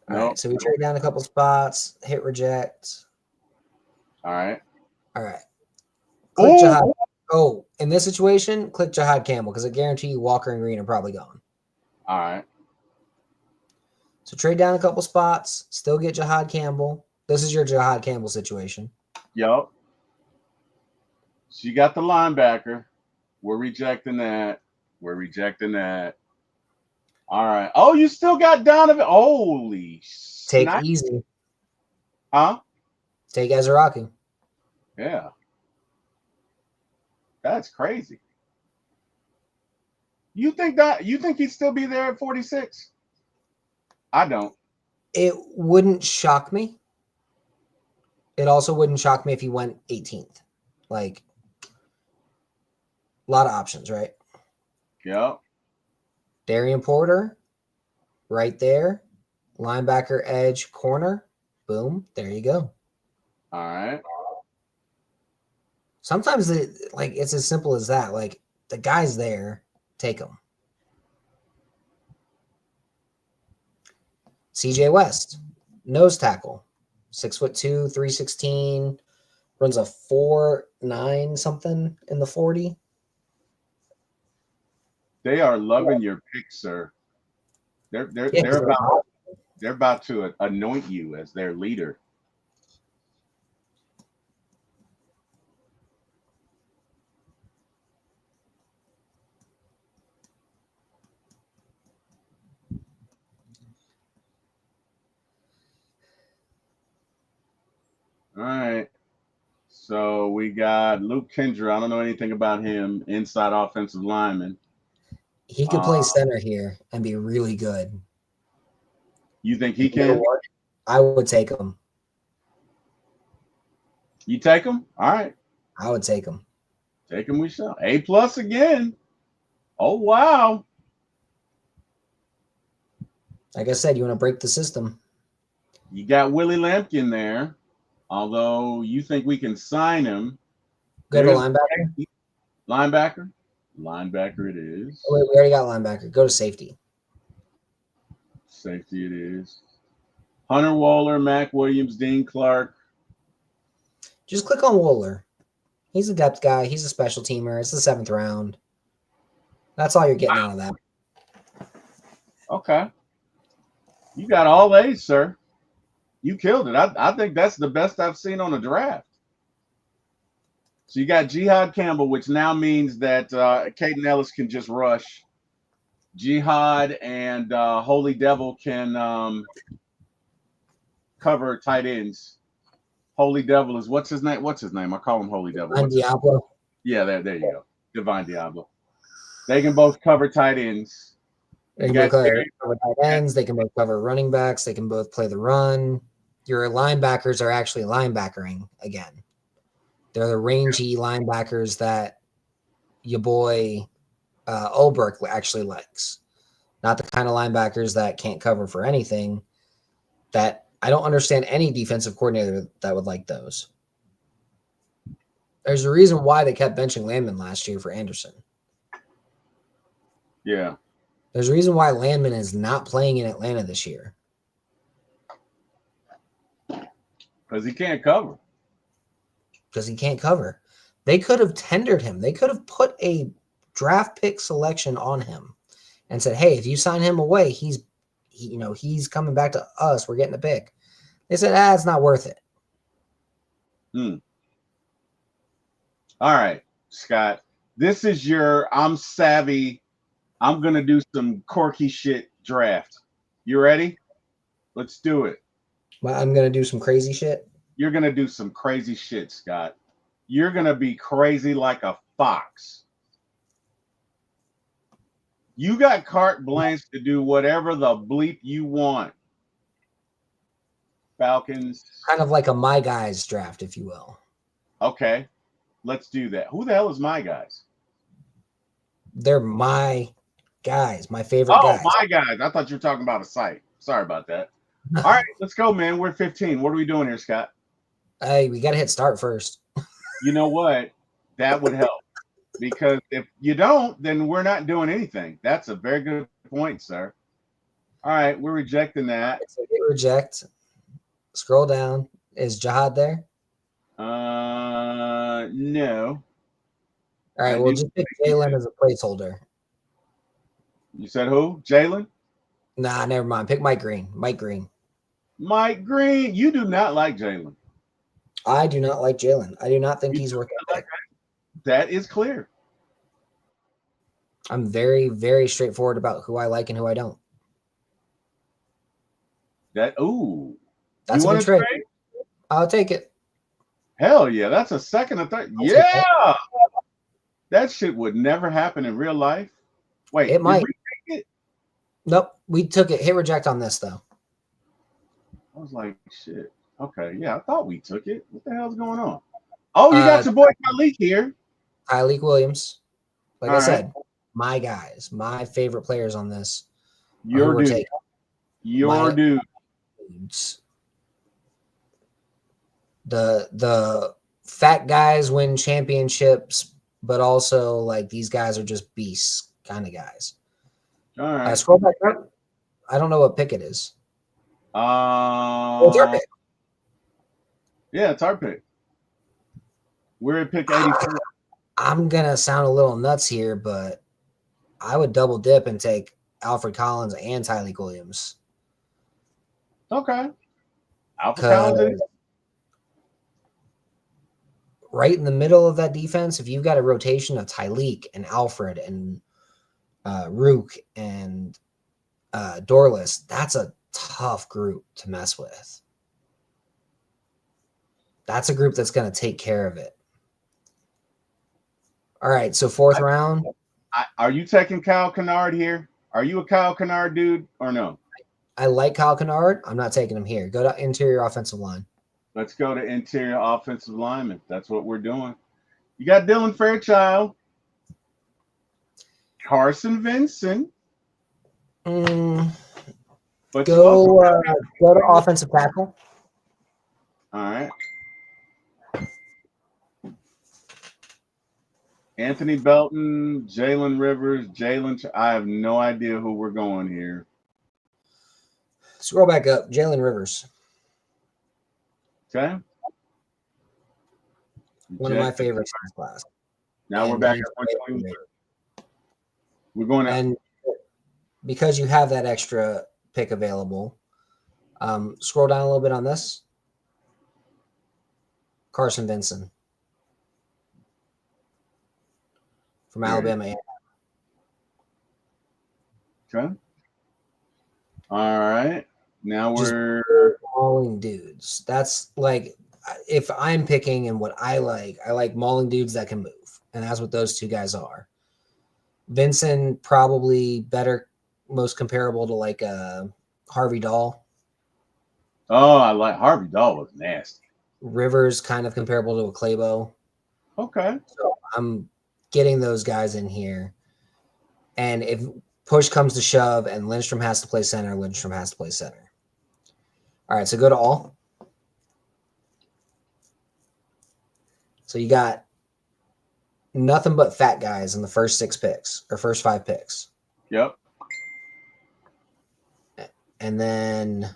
All right. So we trade down a couple spots, hit reject. All right. All right. Click Jihad. Oh, in this situation, click Jihad Campbell because I guarantee you Walker and Green are probably gone. All right. So trade down a couple spots, still get Jihad Campbell. This is your Jihad Campbell situation. Yup. So you got the linebacker. We're rejecting that. We're rejecting that. All right. Oh, you still got Donovan. Holy Take snap. easy. Huh? Take Ezeraki. Yeah. That's crazy. You think he'd still be there at 46? I don't. It wouldn't shock me. It also wouldn't shock me if he went 18th. Like, a lot of options, right? Yep. Darian Porter, right there. Linebacker, edge, corner. Boom. There you go. All right. Sometimes it's as simple as that. Like, the guy's there. Take him. CJ West, nose tackle. 6'2", 316, runs a 4.9 something in the 40. They are loving your pick, sir. They're about to anoint you as their leader. All right. So we got Luke Kendra. I don't know anything about him. Inside offensive lineman. He could play center here and be really good. You think he can? I would take him. You take him? All right. I would take him. Take him we shall. A+ again. Oh, wow. Like I said, you want to break the system. You got Willie Lampkin there. Although you think we can sign him. Go to linebacker. Linebacker? Linebacker it is. Oh, wait, we already got linebacker. Go to safety. Safety it is. Hunter Waller, Mac Williams, Dean Clark. Just click on Waller. He's a depth guy. He's a special teamer. It's the 7th round. That's all you're getting out of that. Okay. You got all A's, sir. You killed it. I think that's the best I've seen on a draft. So you got Jihad Campbell, which now means that Caden Ellis can just rush. Jihad and Holy Devil can cover tight ends. Holy Devil is what's his name? What's his name? I call him Holy Devil. Diablo. Yeah, there you go. Divine Diablo. They can both cover tight ends. They can both cover tight ends. They can both cover running backs. They can both play the run. Your linebackers are actually linebackering again. They're the rangy linebackers that your boy Ulbrich actually likes. Not the kind of linebackers that can't cover for anything. That I don't understand any defensive coordinator that would like those. There's a reason why they kept benching Landman last year for Anderson. Yeah. There's a reason why Landman is not playing in Atlanta this year. Because he can't cover. Because he can't cover. They could have tendered him. They could have put a draft pick selection on him and said, hey, if you sign him away, he's coming back to us. We're getting a pick. They said, it's not worth it. All right, Scott. This is your I'm savvy. I'm going to do some quirky shit draft. You ready? Let's do it. I'm going to do some crazy shit. You're going to do some crazy shit, Scott. You're going to be crazy like a fox. You got carte blanche to do whatever the bleep you want. Falcons. Kind of like a My Guys draft, if you will. Okay. Let's do that. Who the hell is My Guys? They're my guys, my favorite guys. Oh, My Guys. I thought you were talking about a site. Sorry about that. All right, let's go, man. We're 15. What are we doing here, Scott? Hey, we got to hit start first. You know what? That would help. Because if you don't, then we're not doing anything. That's a very good point, sir. All right, we're rejecting that. So hit reject. Scroll down. Is Jihad there? No. All right, I we'll do. just pick Jalen as a placeholder. You said who? Jalen? Nah, never mind. Pick Mike Green. Mike Green. Mike Green. You do not like Jalen. I do not like Jalen. I do not think You he's do worth not the like pick. that is clear. I'm very, very straightforward about who I like and who I don't. That ooh. You That's a good want to trade. trade? I'll take it. Hell yeah. That's a second or third. I'll take that. Yeah. That shit would never happen in real life. It Wait, did might. we take it? Nope. We took it. Hit reject on this though. I was like, shit. Okay, yeah, I thought we took it. What the hell's going on? Oh, you got Uh your boy Malik here. Tyleek Williams. Like All I right. said, my guys, my favorite players on this are who Your we're dude. taking. Your My dude. dudes. The fat guys win championships, but also like these guys are just beasts kind of guys. All right. Scroll back up. I don't know what pick it is. What's our pick? Yeah, it's our pick. We're at pick 84. I'm gonna sound a little nuts here, but I would double dip and take Alfred Collins and Tyleek Williams. Okay. Alpha Collins. Because right in the middle of that defense, if you've got a rotation of Tyleek and Alfred and Rook and Dorless, that's a tough group to mess with. That's a group that's going to take care of it. All right, so fourth round. Are you taking Kyle Kennard here? Are you a Kyle Kennard dude or no? I like Kyle Kennard. I'm not taking him here. Go to interior offensive line. Let's go to interior offensive lineman. That's what we're doing. You got Dylan Fairchild, Carson Vincent. But Go to offensive tackle. All right. Anthony Belton, Jalen Rivers, I have no idea who we're going here. Scroll back up. Jalen Rivers. Okay. One of my favorites in this class. Now we're back at 120. We're going to. And because you have that extra pick available, scroll down a little bit on this. Carson Vincent from Alabama. Okay. All right. Now we're mauling dudes. That's like if I'm picking and what I like mauling dudes that can move. And that's what those two guys are. Vincent probably better, most comparable to like Harvey Dahl. Oh, I like Harvey Dahl was nasty. Rivers kind of comparable to a Claybo. Okay. So I'm getting those guys in here. And if push comes to shove and Lindstrom has to play center, Lindstrom has to play center. All right, so go to all. So you got nothing but fat guys in the first 6 picks or first 5 picks. Yep. And then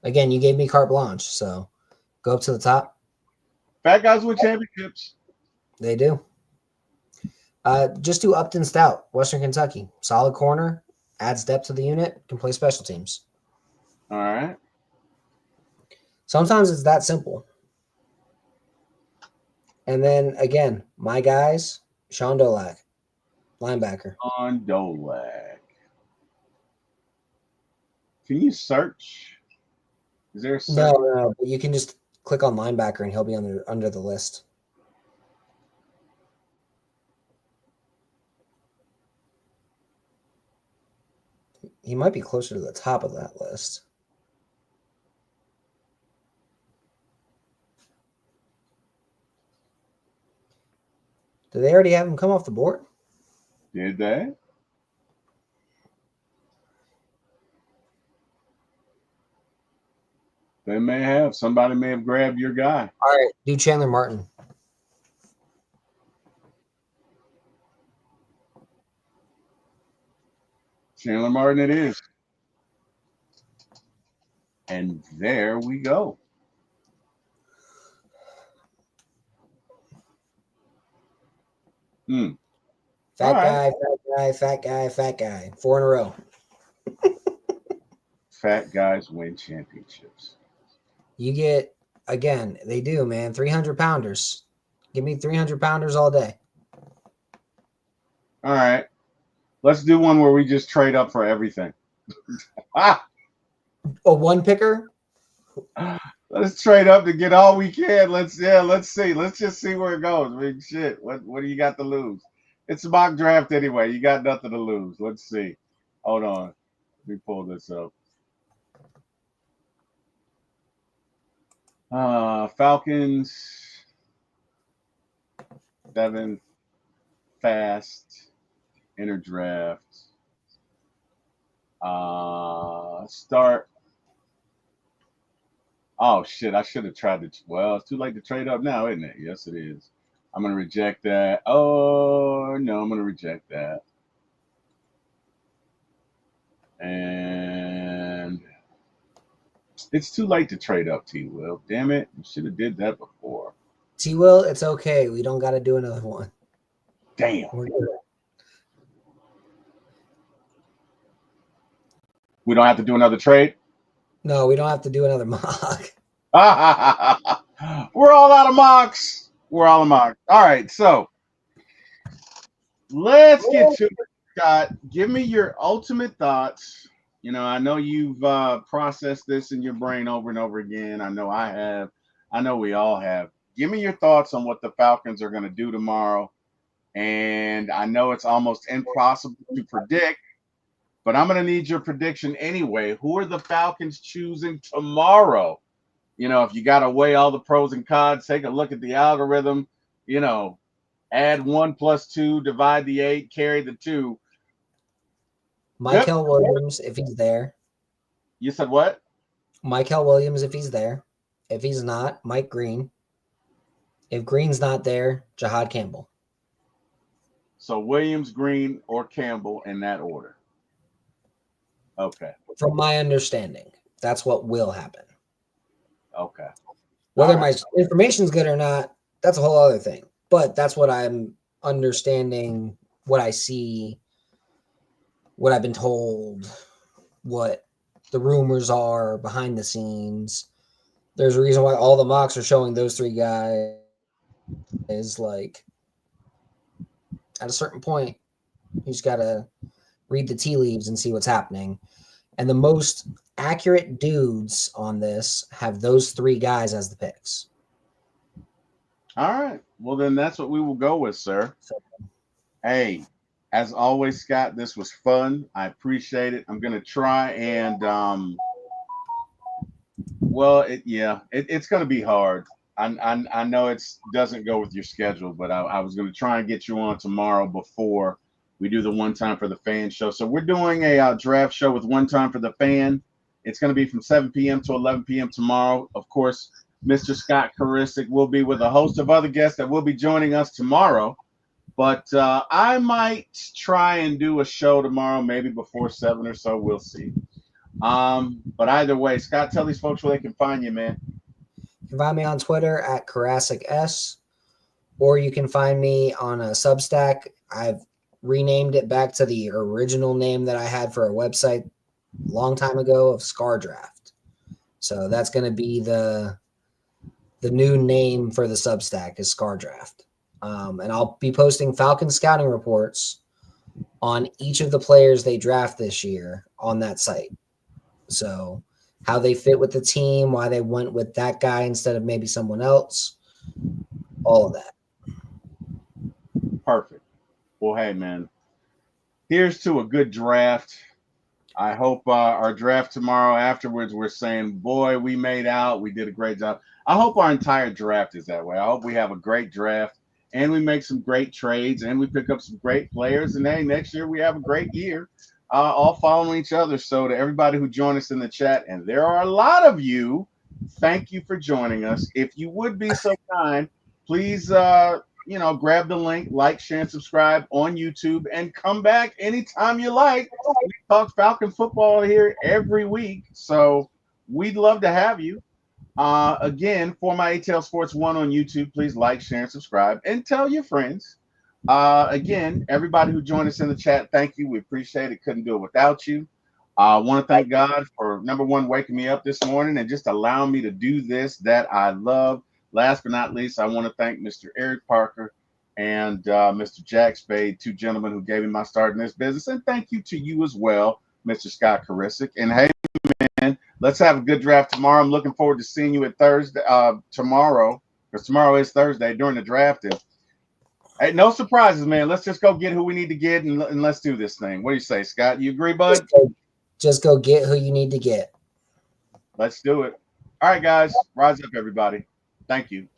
again, you gave me carte blanche, so go up to the top. Fat guys win championships. They do. Just do Upton Stout, Western Kentucky. Solid corner, adds depth to the unit, can play special teams. All right. Sometimes it's that simple. And then again, my guys, Sean Dolak, linebacker. On Dolak. Can you search? Is there a search? No, but you can just click on linebacker and he'll be under the list. He might be closer to the top of that list. Did they already have him come off the board? Did they? They may have. Somebody may have grabbed your guy. All right, do Chandler Martin. Chandler Martin it is. And there we go. Hmm. All Fat right. guy, fat guy, fat guy, fat guy. 4 in a row. Fat guys win championships. You get, again, they do, man. 300 pounders. Give me 300 pounders all day. All right. Let's do one where we just trade up for everything. Ah, A one picker? let's trade up to get all we can. Let's see. Let's just see where it goes. I mean, shit. What do you got to lose? It's a mock draft anyway. You got nothing to lose. Let's see. Hold on. Let me pull this up. Falcons 7 fast inner draft. Start. Oh shit! I should have tried to. Well, it's too late to trade up now, isn't it? Yes, it is. I'm gonna reject that. Oh no, I'm gonna reject that. And it's too late to trade up, T-Will. Damn it! You should have did that before. T-Will, it's okay. We don't got to do another one. Damn. We're good. We don't have to do another trade. No, we don't have to do another mock. We're all out of mocks. We're all of mocks. All right, so let's get to it, Scott. Give me your ultimate thoughts. You know, I know you've processed this in your brain over and over again. I know I have. I know we all have. Give me your thoughts on what the Falcons are going to do tomorrow. And I know it's almost impossible to predict, but I'm going to need your prediction anyway. Who are the Falcons choosing tomorrow? You know, if you got to weigh all the pros and cons, take a look at the algorithm, you know, add 1 plus 2, divide the 8, carry the 2. Michael Williams, if he's there. You said what? Michael Williams, if he's there. If he's not, Mike Green. If Green's not there, Jahad Campbell. So Williams, Green, or Campbell in that order. Okay. From my understanding, that's what will happen. Okay. Whether my information's good or not, that's a whole other thing. But that's what I'm understanding, what I see, what I've been told, what the rumors are behind the scenes. There's a reason why all the mocks are showing those 3 guys. Is like at a certain point, you just gotta read the tea leaves and see what's happening. And the most accurate dudes on this have those 3 guys as the picks. All right. Well, then that's what we will go with, sir. So, Hey, as always, Scott, this was fun. I appreciate it. I'm gonna try and it's gonna be hard. I know it doesn't go with your schedule, but I was gonna try and get you on tomorrow before we do the One Time for the Fan show. So we're doing a draft show with One Time for the Fan. It's gonna be from 7 p.m. to 11 p.m. tomorrow. Of course, Mr. Scott Carasik will be with a host of other guests that will be joining us tomorrow. But I might try and do a show tomorrow, maybe before 7 or so. We'll see. But either way, Scott, tell these folks where they can find you, man. you can find me on Twitter at Carasik, or you can find me on a Substack. I've renamed it back to the original name that I had for a website a long time ago of Scar Draft. So that's going to be the new name for the Substack is Scar Draft. And I'll be posting Falcon scouting reports on each of the players they draft this year on that site. So how they fit with the team, why they went with that guy instead of maybe someone else, all of that. Perfect. Well, hey, man, here's to a good draft. I hope our draft tomorrow afterwards, we're saying, boy, we made out. We did a great job. I hope our entire draft is that way. I hope we have a great draft and we make some great trades and we pick up some great players. And hey, next year we have a great year, all following each other. So to everybody who joined us in the chat, and there are a lot of you, thank you for joining us. If you would be so kind, please grab the link, like, share, and subscribe on YouTube, and come back anytime you like. We talk Falcon football here every week, so we'd love to have you. Again, for my ATL Sports 1 on YouTube, please like, share, and subscribe, and tell your friends. Again, everybody who joined us in the chat, thank you. We appreciate it. Couldn't do it without you. I want to thank God for, number one, waking me up this morning and just allowing me to do this that I love. Last but not least, I want to thank Mr. Eric Parker and Mr. Jack Spade, two gentlemen who gave me my start in this business. And thank you to you as well, Mr. Scott Carasik. And hey, man, let's have a good draft tomorrow. I'm looking forward to seeing you at Thursday, tomorrow, because tomorrow is Thursday during the draft. And hey, no surprises, man. Let's just go get who we need to get, and let's do this thing. What do you say, Scott? You agree, bud? Just go get who you need to get. Let's do it. All right, guys. Rise up, everybody. Thank you.